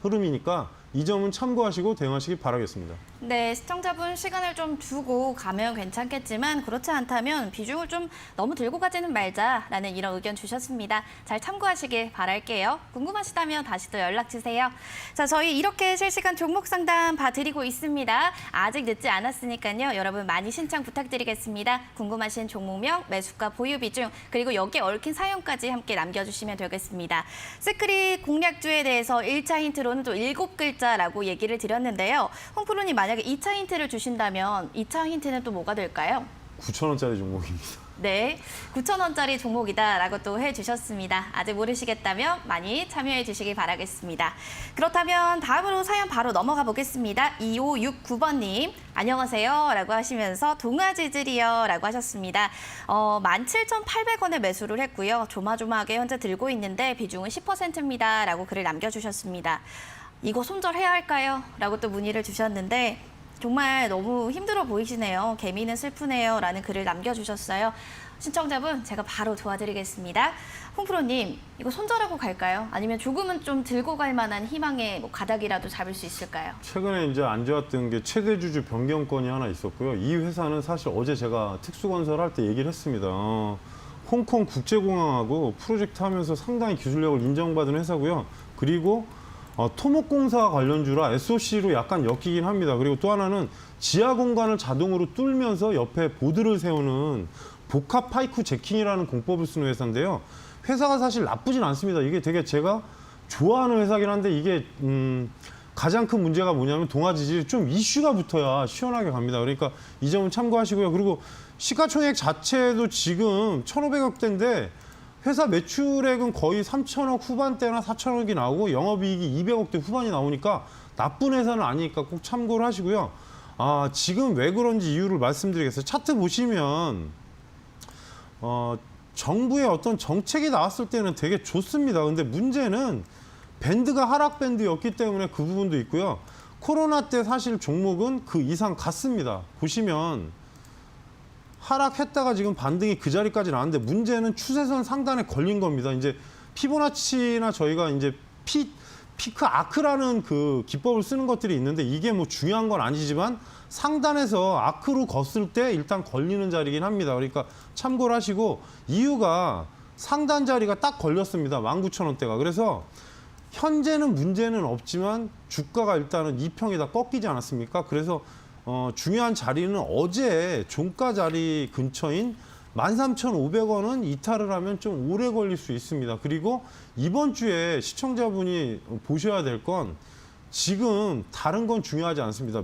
S2: 흐름이니까 이 점은 참고하시고 대응하시기 바라겠습니다.
S1: 네, 시청자분 시간을 좀 두고 가면 괜찮겠지만 그렇지 않다면 비중을 좀 너무 들고 가지는 말자라는 이런 의견 주셨습니다. 잘 참고하시길 바랄게요. 궁금하시다면 다시 또 연락 주세요. 자, 저희 이렇게 실시간 종목 상담 봐드리고 있습니다. 아직 늦지 않았으니까요. 여러분 많이 신청 부탁드리겠습니다. 궁금하신 종목명, 매수가, 보유 비중, 그리고 여기에 얽힌 사연까지 함께 남겨주시면 되겠습니다. 시크릿 공략주에 대해서 1차 힌트로는 또 7글자라고 얘기를 드렸는데요. 홍프로님 만약에 2차 힌트를 주신다면 2차 힌트는 또 뭐가 될까요?
S2: 9,000원짜리 종목입니다.
S1: 네, 9,000원짜리 종목이다라고 또 해주셨습니다. 아직 모르시겠다면 많이 참여해 주시기 바라겠습니다. 그렇다면 다음으로 사연 바로 넘어가 보겠습니다. 2569번님, 안녕하세요 라고 하시면서 동아지질이요 라고 하셨습니다. 17,800원에 매수를 했고요. 조마조마하게 현재 들고 있는데 비중은 10%입니다 라고 글을 남겨주셨습니다. 이거 손절해야 할까요? 라고 또 문의를 주셨는데 정말 너무 힘들어 보이시네요. 개미는 슬프네요 라는 글을 남겨주셨어요. 신청자분 제가 바로 도와드리겠습니다. 홍프로님 이거 손절하고 갈까요? 아니면 조금은 좀 들고 갈 만한 희망의 뭐 가닥이라도 잡을 수 있을까요?
S2: 최근에 이제 안 좋았던 게 최대 주주 변경건이 하나 있었고요. 이 회사는 사실 어제 제가 특수건설할 때 얘기를 했습니다. 홍콩 국제공항하고 프로젝트 하면서 상당히 기술력을 인정받은 회사고요. 그리고 토목공사 관련주라 SOC로 약간 엮이긴 합니다. 그리고 또 하나는 지하 공간을 자동으로 뚫면서 옆에 보드를 세우는 복합 파이프 제킹이라는 공법을 쓰는 회사인데요. 회사가 사실 나쁘진 않습니다. 이게 되게 제가 좋아하는 회사긴 한데 이게 가장 큰 문제가 뭐냐면 동아지질이 좀 이슈가 붙어야 시원하게 갑니다. 그러니까 이 점은 참고하시고요. 그리고 시가총액 자체도 지금 1,500억대인데 회사 매출액은 거의 3천억 후반대나 4천억이 나오고 영업이익이 200억대 후반이 나오니까 나쁜 회사는 아니니까 꼭 참고를 하시고요. 지금 왜 그런지 이유를 말씀드리겠어요. 차트 보시면 정부의 어떤 정책이 나왔을 때는 되게 좋습니다. 근데 문제는 밴드가 하락 밴드였기 때문에 그 부분도 있고요. 코로나 때 사실 종목은 그 이상 갔습니다. 보시면 하락했다가 지금 반등이 그 자리까지 나왔는데 문제는 추세선 상단에 걸린 겁니다. 이제 피보나치나 저희가 이제 피크 아크라는 그 기법을 쓰는 것들이 있는데 이게 뭐 중요한 건 아니지만 상단에서 아크로 걷을 때 일단 걸리는 자리긴 합니다. 그러니까 참고를 하시고 이유가 상단 자리가 딱 걸렸습니다. 19,000원대가. 그래서 현재는 문제는 없지만 주가가 일단은 2평이 다 꺾이지 않았습니까? 그래서 중요한 자리는 어제 종가 자리 근처인 13,500원은 이탈을 하면 좀 오래 걸릴 수 있습니다. 그리고 이번 주에 시청자분이 보셔야 될 건 지금 다른 건 중요하지 않습니다.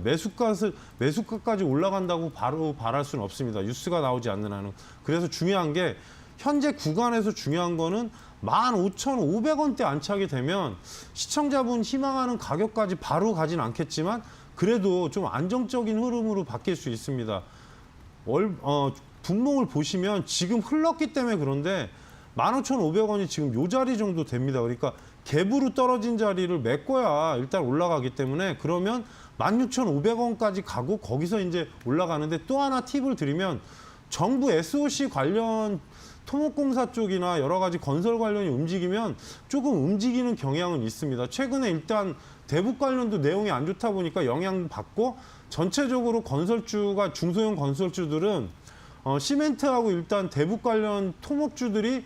S2: 매수가까지 올라간다고 바로 말할 수는 없습니다. 뉴스가 나오지 않는 한은. 그래서 중요한 게 현재 구간에서 중요한 거는 15,500원대 안착이 되면 시청자분 희망하는 가격까지 바로 가진 않겠지만 그래도 좀 안정적인 흐름으로 바뀔 수 있습니다. 분봉을 보시면 지금 흘렀기 때문에 그런데 15,500원이 지금 요 자리 정도 됩니다. 그러니까 갭으로 떨어진 자리를 메꿔야 일단 올라가기 때문에 그러면 16,500원까지 가고 거기서 이제 올라가는데 또 하나 팁을 드리면 정부 SOC 관련 토목공사 쪽이나 여러 가지 건설 관련이 움직이면 조금 움직이는 경향은 있습니다. 최근에 일단 대북 관련도 내용이 안 좋다 보니까 영향 받고 전체적으로 건설주가 중소형 건설주들은 시멘트하고 일단 대북 관련 토목주들이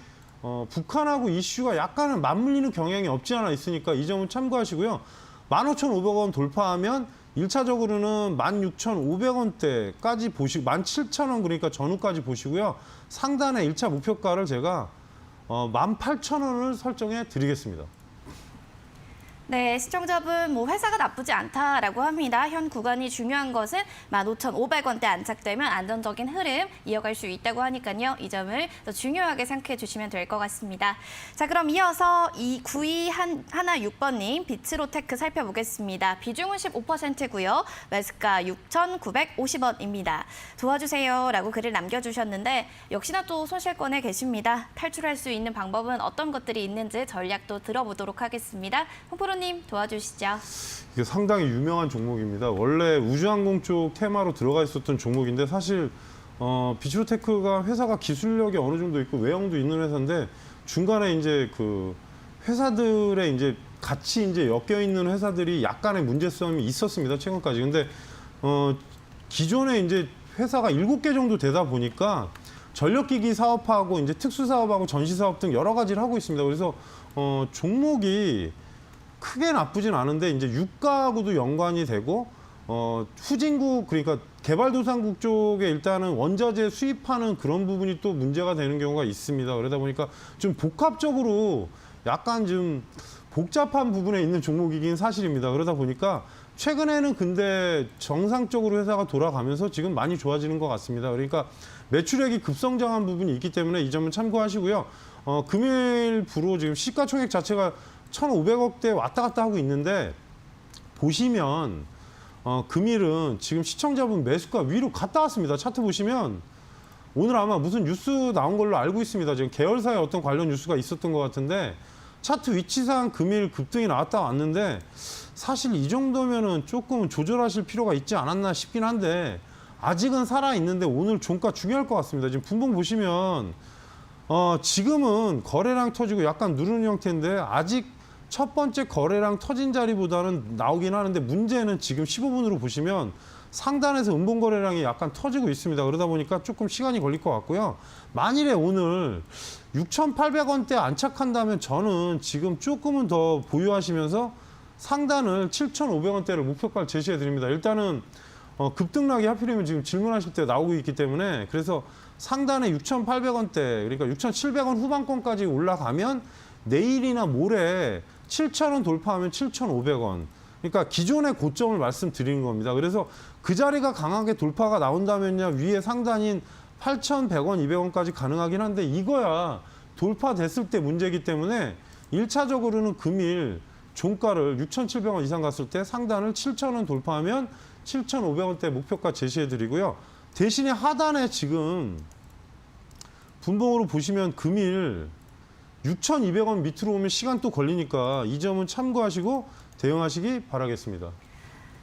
S2: 북한하고 이슈가 약간은 맞물리는 경향이 없지 않아 있으니까 이 점은 참고하시고요. 15,500원 돌파하면 1차적으로는 16,500원대까지 보시고 17,000원 그러니까 전후까지 보시고요. 상단의 1차 목표가를 제가 18,000원을 설정해 드리겠습니다.
S1: 네, 시청자분 뭐 회사가 나쁘지 않다라고 합니다. 현 구간이 중요한 것은 15,500원대 안착되면 안정적인 흐름 이어갈 수 있다고 하니까요. 이 점을 더 중요하게 생각해 주시면 될 것 같습니다. 자, 그럼 이어서 9216번님 비츠로테크 살펴보겠습니다. 비중은 15%고요. 매수가 6,950원입니다. 도와주세요라고 글을 남겨주셨는데 역시나 또 손실권에 계십니다. 탈출할 수 있는 방법은 어떤 것들이 있는지 전략도 들어보도록 하겠습니다. 홍프로님 도와주시죠.
S2: 이게 상당히 유명한 종목입니다. 원래 우주항공 쪽 테마로 들어가 있었던 종목인데 사실 비츠로테크가 회사가 기술력이 어느 정도 있고 외형도 있는 회사인데 중간에 이제 그 회사들의 이제 같이 이제 엮여 있는 회사들이 약간의 문제점이 있었습니다. 최근까지. 근데 기존에 이제 회사가 7개 정도 되다 보니까 전력기기 사업하고 이제 특수 사업하고 전시 사업 등 여러 가지를 하고 있습니다. 그래서 종목이 크게 나쁘진 않은데 이제 유가하고도 연관이 되고 후진국 그러니까 개발도상국 쪽에 일단은 원자재 수입하는 그런 부분이 또 문제가 되는 경우가 있습니다. 그러다 보니까 좀 복합적으로 약간 좀 복잡한 부분에 있는 종목이긴 사실입니다. 그러다 보니까 최근에는 근데 정상적으로 회사가 돌아가면서 지금 많이 좋아지는 것 같습니다. 그러니까 매출액이 급성장한 부분이 있기 때문에 이 점은 참고하시고요. 금일 부로 지금 시가총액 자체가 1,500억대 왔다 갔다 하고 있는데 보시면 금일은 지금 시청자분 매수가 위로 갔다 왔습니다. 차트 보시면 오늘 아마 무슨 뉴스 나온 걸로 알고 있습니다. 지금 계열사에 어떤 관련 뉴스가 있었던 것 같은데 차트 위치상 금일 급등이 나왔다 왔는데 사실 이 정도면은 조금 조절하실 필요가 있지 않았나 싶긴 한데 아직은 살아 있는데 오늘 종가 중요할 것 같습니다. 지금 분봉 보시면 지금은 거래량 터지고 약간 누르는 형태인데 아직 첫 번째 거래량 터진 자리보다는 나오긴 하는데 문제는 지금 15분으로 보시면 상단에서 음봉 거래량이 약간 터지고 있습니다. 그러다 보니까 조금 시간이 걸릴 것 같고요. 만일에 오늘 6,800원대 안착한다면 저는 지금 조금은 더 보유하시면서 상단을 7,500원대를 목표가를 제시해 드립니다. 일단은 급등락이 하필이면 지금 질문하실 때 나오고 있기 때문에 그래서 상단에 6,800원대 그러니까 6,700원 후반권까지 올라가면 내일이나 모레 7,000원 돌파하면 7,500원. 그러니까 기존의 고점을 말씀드리는 겁니다. 그래서 그 자리가 강하게 돌파가 나온다면요. 위에 상단인 8,100원, 200원까지 가능하긴 한데 이거야 돌파됐을 때 문제이기 때문에 1차적으로는 금일 종가를 6,700원 이상 갔을 때 상단을 7,000원 돌파하면 7,500원대 목표가 제시해드리고요. 대신에 하단에 지금 분봉으로 보시면 금일 6,200원 밑으로 오면 시간 또 걸리니까 이 점은 참고하시고 대응하시기 바라겠습니다.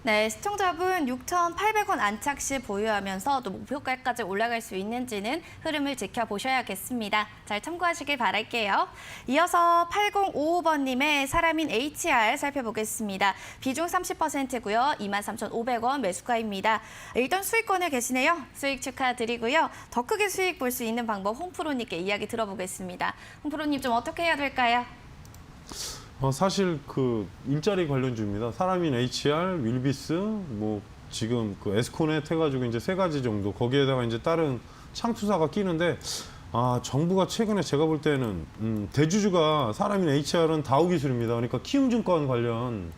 S1: 네, 시청자분 6,800원 안착 시 보유하면서 또 목표가까지 올라갈 수 있는지는 흐름을 지켜보셔야겠습니다. 잘 참고하시길 바랄게요. 이어서 8055번님의 사람인 HR 살펴보겠습니다. 비중 30%고요. 23,500원 매수가입니다. 일단 수익권에 계시네요. 수익 축하드리고요. 더 크게 수익 볼 수 있는 방법 홍프로님께 이야기 들어보겠습니다. 홍프로님 좀 어떻게 해야 될까요?
S2: 사실 그 일자리 관련주입니다. 사람인 HR, 윌비스, 뭐 지금 그 에스코넷 해가지고 이제 3가지 정도 거기에다가 이제 다른 창투사가 끼는데 정부가 최근에 제가 볼 때는 대주주가 사람인 HR은 다우기술입니다. 그러니까 키움증권 관련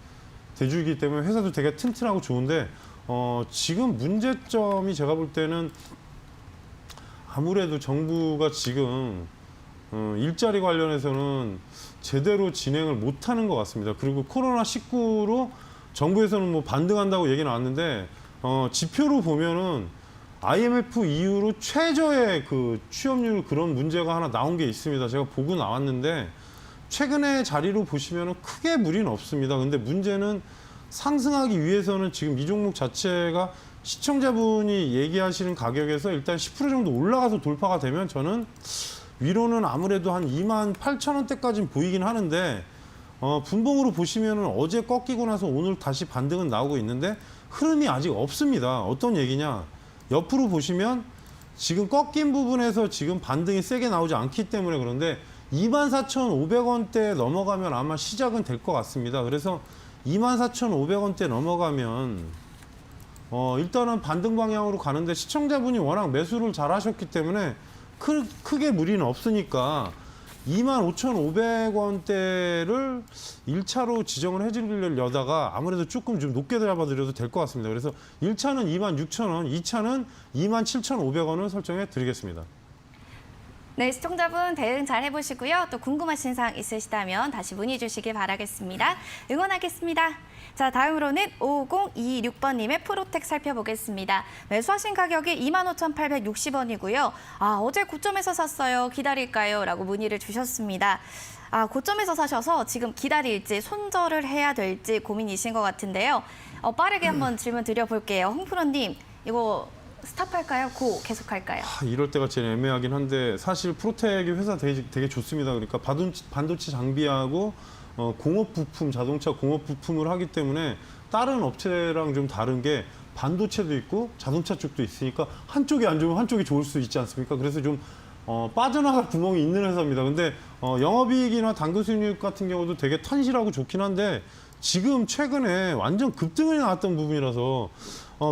S2: 대주이기 때문에 회사도 되게 튼튼하고 좋은데 지금 문제점이 제가 볼 때는 아무래도 정부가 지금 일자리 관련해서는 제대로 진행을 못하는 것 같습니다. 그리고 코로나19로 정부에서는 뭐 반등한다고 얘기 나왔는데 지표로 보면은 IMF 이후로 최저의 그 취업률 그런 문제가 하나 나온 게 있습니다. 제가 보고 나왔는데 최근의 자리로 보시면은 크게 무리는 없습니다. 근데 문제는 상승하기 위해서는 지금 이 종목 자체가 시청자분이 얘기하시는 가격에서 일단 10% 정도 올라가서 돌파가 되면 저는 위로는 아무래도 한 28,000원대까지는 보이긴 하는데 분봉으로 보시면은 어제 꺾이고 나서 오늘 다시 반등은 나오고 있는데 흐름이 아직 없습니다. 어떤 얘기냐? 옆으로 보시면 지금 꺾인 부분에서 지금 반등이 세게 나오지 않기 때문에 그런데 24,500원대 넘어가면 아마 시작은 될 것 같습니다. 그래서 24,500원대 넘어가면 일단은 반등 방향으로 가는데 시청자분이 워낙 매수를 잘 하셨기 때문에 크게 무리는 없으니까 25,500원대를 1차로 지정을 해주려다가 아무래도 조금 좀 높게 잡아드려도 될 것 같습니다. 그래서 1차는 26,000원, 2차는 27,500원을 설정해 드리겠습니다.
S1: 네, 시청자분 대응 잘 해보시고요. 또 궁금하신 사항 있으시다면 다시 문의 주시길 바라겠습니다. 응원하겠습니다. 자, 다음으로는 5026번님의 프로텍 살펴보겠습니다. 매수하신 가격이 25,860원이고요. 어제 고점에서 샀어요. 기다릴까요? 라고 문의를 주셨습니다. 고점에서 사셔서 지금 기다릴지 손절을 해야 될지 고민이신 것 같은데요. 빠르게 한번 질문 드려볼게요. 홍프로님, 이거 스탑할까요? 고 계속할까요?
S2: 이럴 때가 제일 애매하긴 한데 사실 프로텍이 회사 되게 좋습니다. 그러니까 반도체 장비하고 공업 부품, 자동차 공업 부품을 하기 때문에 다른 업체랑 좀 다른 게 반도체도 있고 자동차 쪽도 있으니까 한쪽이 안 좋으면 한쪽이 좋을 수 있지 않습니까? 그래서 좀 빠져나갈 구멍이 있는 회사입니다. 근데 영업이익이나 당근수익률 같은 경우도 되게 튼실하고 좋긴 한데 지금 최근에 완전 급등이 나왔던 부분이라서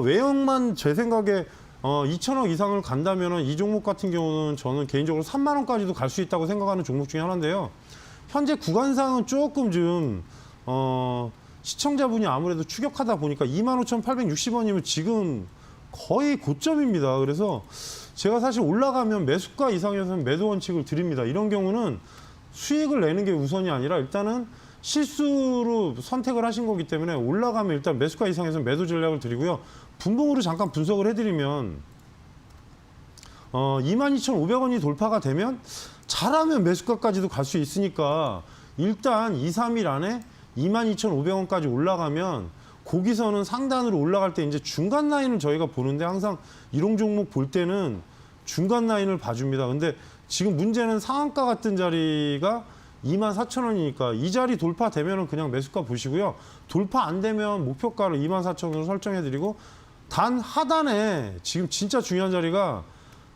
S2: 외형만 제 생각에 2천억 이상을 간다면 이 종목 같은 경우는 저는 개인적으로 3만 원까지도 갈 수 있다고 생각하는 종목 중에 하나인데요. 현재 구간상은 조금 좀 시청자분이 아무래도 추격하다 보니까 25,860원이면 지금 거의 고점입니다. 그래서 제가 사실 올라가면 매수가 이상에서는 매도 원칙을 드립니다. 이런 경우는 수익을 내는 게 우선이 아니라 일단은 실수로 선택을 하신 거기 때문에 올라가면 일단 매수가 이상에서는 매도 전략을 드리고요. 분봉으로 잠깐 분석을 해드리면 22,500원이 돌파가 되면 잘하면 매수가까지도 갈 수 있으니까 일단 2, 3일 안에 22,500원까지 올라가면 거기서는 상단으로 올라갈 때 이제 중간 라인을 저희가 보는데 항상 이런 종목 볼 때는 중간 라인을 봐줍니다. 근데 지금 문제는 상한가 같은 자리가 24,000원이니까 이 자리 돌파되면은 그냥 매수가 보시고요. 돌파 안 되면 목표가를 24,000원으로 설정해드리고 단 하단에 지금 진짜 중요한 자리가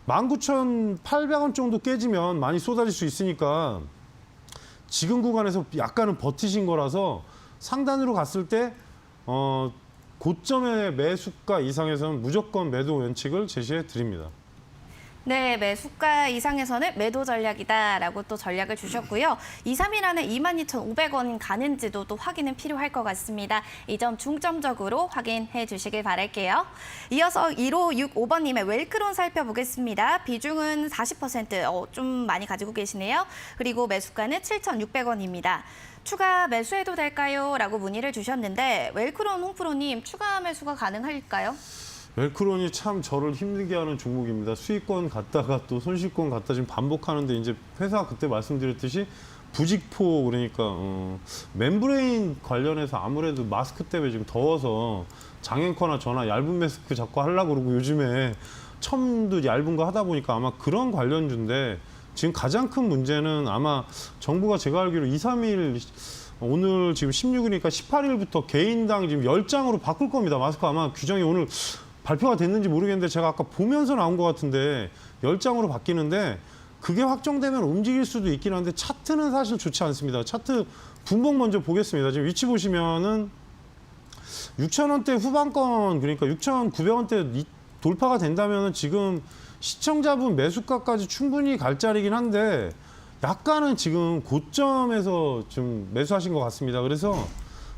S2: 19,800원 정도 깨지면 많이 쏟아질 수 있으니까 지금 구간에서 약간은 버티신 거라서 상단으로 갔을 때 고점의 매수가 이상에서는 무조건 매도 원칙을 제시해 드립니다.
S1: 네, 매수가 이상에서는 매도 전략이다라고 또 전략을 주셨고요. 2, 3일 안에 22,500원 가는지도 또 확인은 필요할 것 같습니다. 이 점 중점적으로 확인해 주시길 바랄게요. 이어서 1565번님의 웰크론 살펴보겠습니다. 비중은 40%, 좀 많이 가지고 계시네요. 그리고 매수가는 7,600원입니다. 추가 매수해도 될까요? 라고 문의를 주셨는데 웰크론 홍프로님 추가 매수가 가능할까요?
S2: 웰크론이 참 저를 힘들게 하는 종목입니다. 수익권 갔다가 또 손실권 갔다 지금 반복하는데 이제 회사 그때 말씀드렸듯이 부직포 그러니까 멤브레인 관련해서 아무래도 마스크 때문에 지금 더워서 장앵커나 저나 얇은 마스크 자꾸 하려고 그러고 요즘에 첨도 얇은 거 하다 보니까 아마 그런 관련주인데 지금 가장 큰 문제는 아마 정부가 제가 알기로 2, 3일 오늘 지금 16일이니까 18일부터 개인당 지금 10장으로 바꿀 겁니다. 마스크 아마 규정이 오늘 발표가 됐는지 모르겠는데 제가 아까 보면서 나온 것 같은데 10장으로 바뀌는데 그게 확정되면 움직일 수도 있긴 한데 차트는 사실 좋지 않습니다. 차트 분봉 먼저 보겠습니다. 지금 위치 보시면은 6,000원대 후반권 그러니까 6,900원대 돌파가 된다면 지금 시청자분 매수가까지 충분히 갈 자리긴 한데 약간은 지금 고점에서 좀 매수하신 것 같습니다. 그래서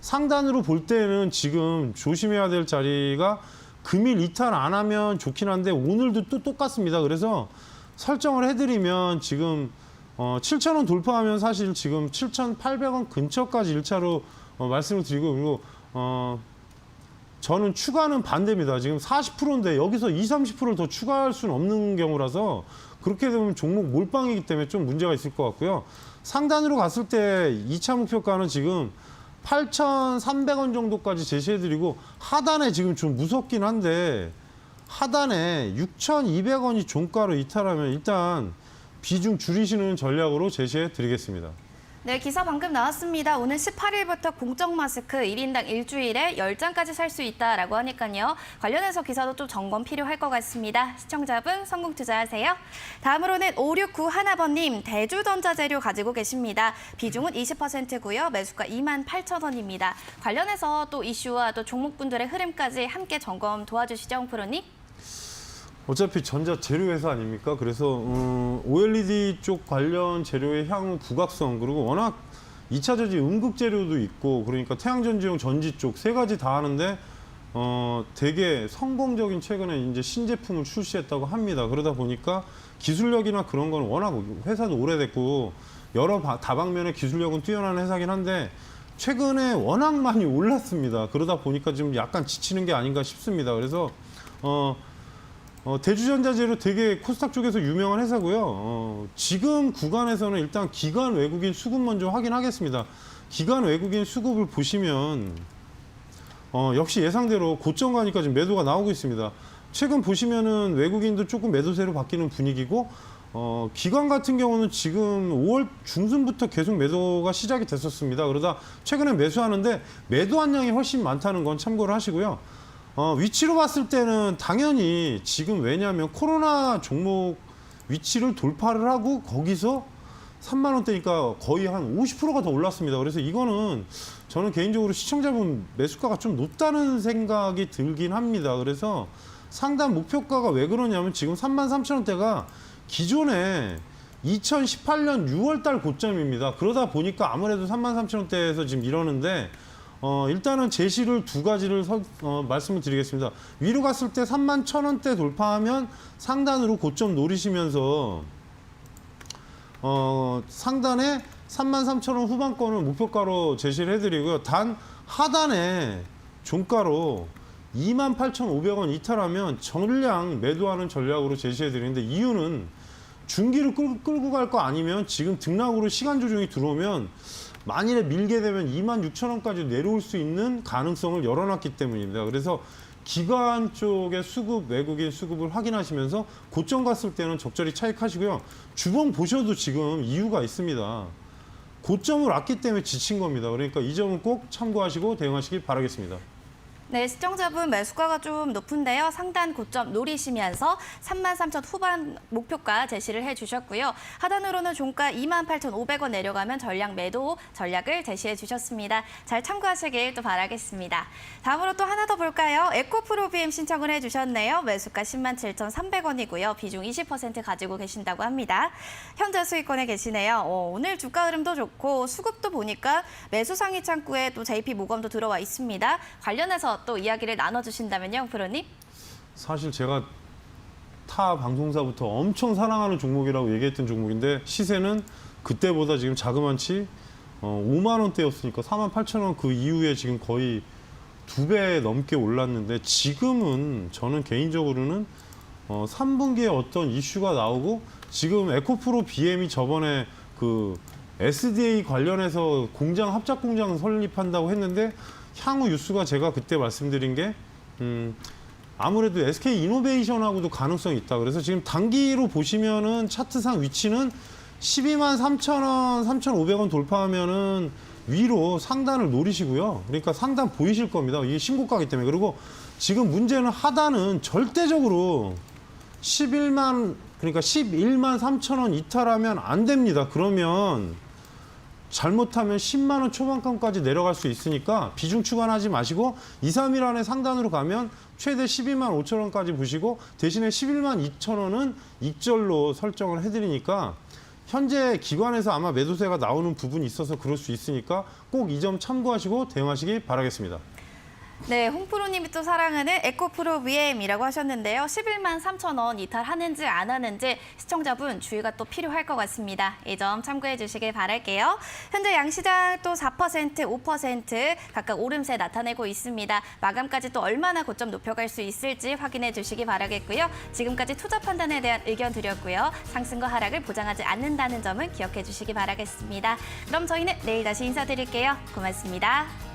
S2: 상단으로 볼 때는 지금 조심해야 될 자리가 금일 이탈 안 하면 좋긴 한데 오늘도 또 똑같습니다. 그래서 설정을 해드리면 지금 7,000원 돌파하면 사실 지금 7,800원 근처까지 1차로 말씀을 드리고 그리고 저는 추가는 반대입니다. 지금 40%인데 여기서 20, 30%를 더 추가할 수는 없는 경우라서 그렇게 되면 종목 몰빵이기 때문에 좀 문제가 있을 것 같고요. 상단으로 갔을 때 2차 목표가는 지금 8,300원 정도까지 제시해드리고 하단에 지금 좀 무섭긴 한데 하단에 6,200원이 종가로 이탈하면 일단 비중 줄이시는 전략으로 제시해드리겠습니다.
S1: 네, 기사 방금 나왔습니다. 오늘 18일부터 공적 마스크 1인당 일주일에 10장까지 살 수 있다라고 하니까요. 관련해서 기사도 좀 점검 필요할 것 같습니다. 시청자분 성공 투자하세요. 다음으로는 5691번님 대주전자재료 가지고 계십니다. 비중은 20%고요. 매수가 28,000원입니다. 관련해서 또 이슈와 또 종목분들의 흐름까지 함께 점검 도와주시죠, 홍프로님.
S2: 어차피 전자 재료 회사 아닙니까? 그래서 OLED 쪽 관련 재료의 향후 부각성 그리고 워낙 2차 전지 음극 재료도 있고 그러니까 태양전지용 전지 쪽 세 가지 다 하는데 되게 성공적인 최근에 이제 신제품을 출시했다고 합니다. 그러다 보니까 기술력이나 그런 건 워낙 회사도 오래됐고 여러 다방면의 기술력은 뛰어난 회사긴 한데 최근에 워낙 많이 올랐습니다. 그러다 보니까 지금 약간 지치는 게 아닌가 싶습니다. 그래서 대주전자재료 되게 코스닥 쪽에서 유명한 회사고요. 지금 구간에서는 일단 기관 외국인 수급 먼저 확인하겠습니다. 기관 외국인 수급을 보시면 역시 예상대로 고점 가니까 지금 매도가 나오고 있습니다. 최근 보시면은 외국인도 조금 매도세로 바뀌는 분위기고 기관 같은 경우는 지금 5월 중순부터 계속 매도가 시작이 됐었습니다. 그러다 최근에 매수하는데 매도한 양이 훨씬 많다는 건 참고를 하시고요. 위치로 봤을 때는 당연히 지금 왜냐하면 코로나 종목 위치를 돌파를 하고 거기서 3만 원대니까 거의 한 50%가 더 올랐습니다. 그래서 이거는 저는 개인적으로 시청자분 매수가가 좀 높다는 생각이 들긴 합니다. 그래서 상단 목표가가 왜 그러냐면 지금 33,000원대가 기존에 2018년 6월 달 고점입니다. 그러다 보니까 아무래도 33,000원대에서 지금 이러는데 일단은 제시를 두 가지를 말씀을 드리겠습니다. 위로 갔을 때 31,000원대 돌파하면 상단으로 고점 노리시면서 상단에 33,000원 후반권을 목표가로 제시를 해드리고요. 단 하단에 종가로 28,500원 이탈하면 전량 매도하는 전략으로 제시해드리는데 이유는 중기를 끌고 갈 거 아니면 지금 등락으로 시간 조정이 들어오면 만일에 밀게 되면 26,000원까지 내려올 수 있는 가능성을 열어놨기 때문입니다. 그래서 기관 쪽의 수급, 외국인 수급을 확인하시면서 고점 갔을 때는 적절히 차익하시고요. 주봉 보셔도 지금 이유가 있습니다. 고점을 왔기 때문에 지친 겁니다. 그러니까 이 점은 꼭 참고하시고 대응하시길 바라겠습니다.
S1: 네, 시청자분 매수가가 좀 높은데요. 상단 고점 노리시면서 33,000 후반 목표가 제시를 해주셨고요. 하단으로는 종가 28,500원 내려가면 전량 매도 전략을 제시해 주셨습니다. 잘 참고하시길 또 바라겠습니다. 다음으로 또 하나 더 볼까요? 에코프로비엠 신청을 해주셨네요. 매수가 107,300원이고요. 비중 20% 가지고 계신다고 합니다. 현재 수익권에 계시네요. 오늘 주가 흐름도 좋고 수급도 보니까 매수 상위 창구에 또 JP모건도 들어와 있습니다. 관련해서 또 이야기를 나눠주신다면요, 프로님?
S2: 사실 제가 타 방송사부터 엄청 사랑하는 종목이라고 얘기했던 종목인데 시세는 그때보다 지금 자그만치 5만 원대였으니까 48,000원 그 이후에 지금 거의 2배 넘게 올랐는데 지금은 저는 개인적으로는 3분기에 어떤 이슈가 나오고 지금 에코프로 BM이 저번에 그 SDA 관련해서 공장 합작 공장 설립한다고 했는데 향후 뉴스가 제가 그때 말씀드린 게 아무래도 SK 이노베이션하고도 가능성이 있다. 그래서 지금 단기로 보시면은 차트상 위치는 12만 3,000원, 3,500원 돌파하면은 위로 상단을 노리시고요. 그러니까 상단 보이실 겁니다. 이게 신고가기 때문에. 그리고 지금 문제는 하단은 절대적으로 11만 3,000원 이탈하면 안 됩니다. 그러면 잘못하면 10만 원 초반권까지 내려갈 수 있으니까 비중 추간하지 마시고 2, 3일 안에 상단으로 가면 최대 12만 5천 원까지 보시고 대신에 11만 2천 원은 익절로 설정을 해드리니까 현재 기관에서 아마 매도세가 나오는 부분이 있어서 그럴 수 있으니까 꼭 이 점 참고하시고 대응하시기 바라겠습니다.
S1: 네, 홍프로님이 또 사랑하는 에코프로 VM이라고 하셨는데요. 11만 3천 원 이탈하는지 안 하는지 시청자분 주의가 또 필요할 것 같습니다. 이 점 참고해 주시길 바랄게요. 현재 양시장 또 4%, 5% 각각 오름세 나타내고 있습니다. 마감까지 또 얼마나 고점 높여갈 수 있을지 확인해 주시기 바라겠고요. 지금까지 투자 판단에 대한 의견 드렸고요. 상승과 하락을 보장하지 않는다는 점은 기억해 주시기 바라겠습니다. 그럼 저희는 내일 다시 인사드릴게요. 고맙습니다.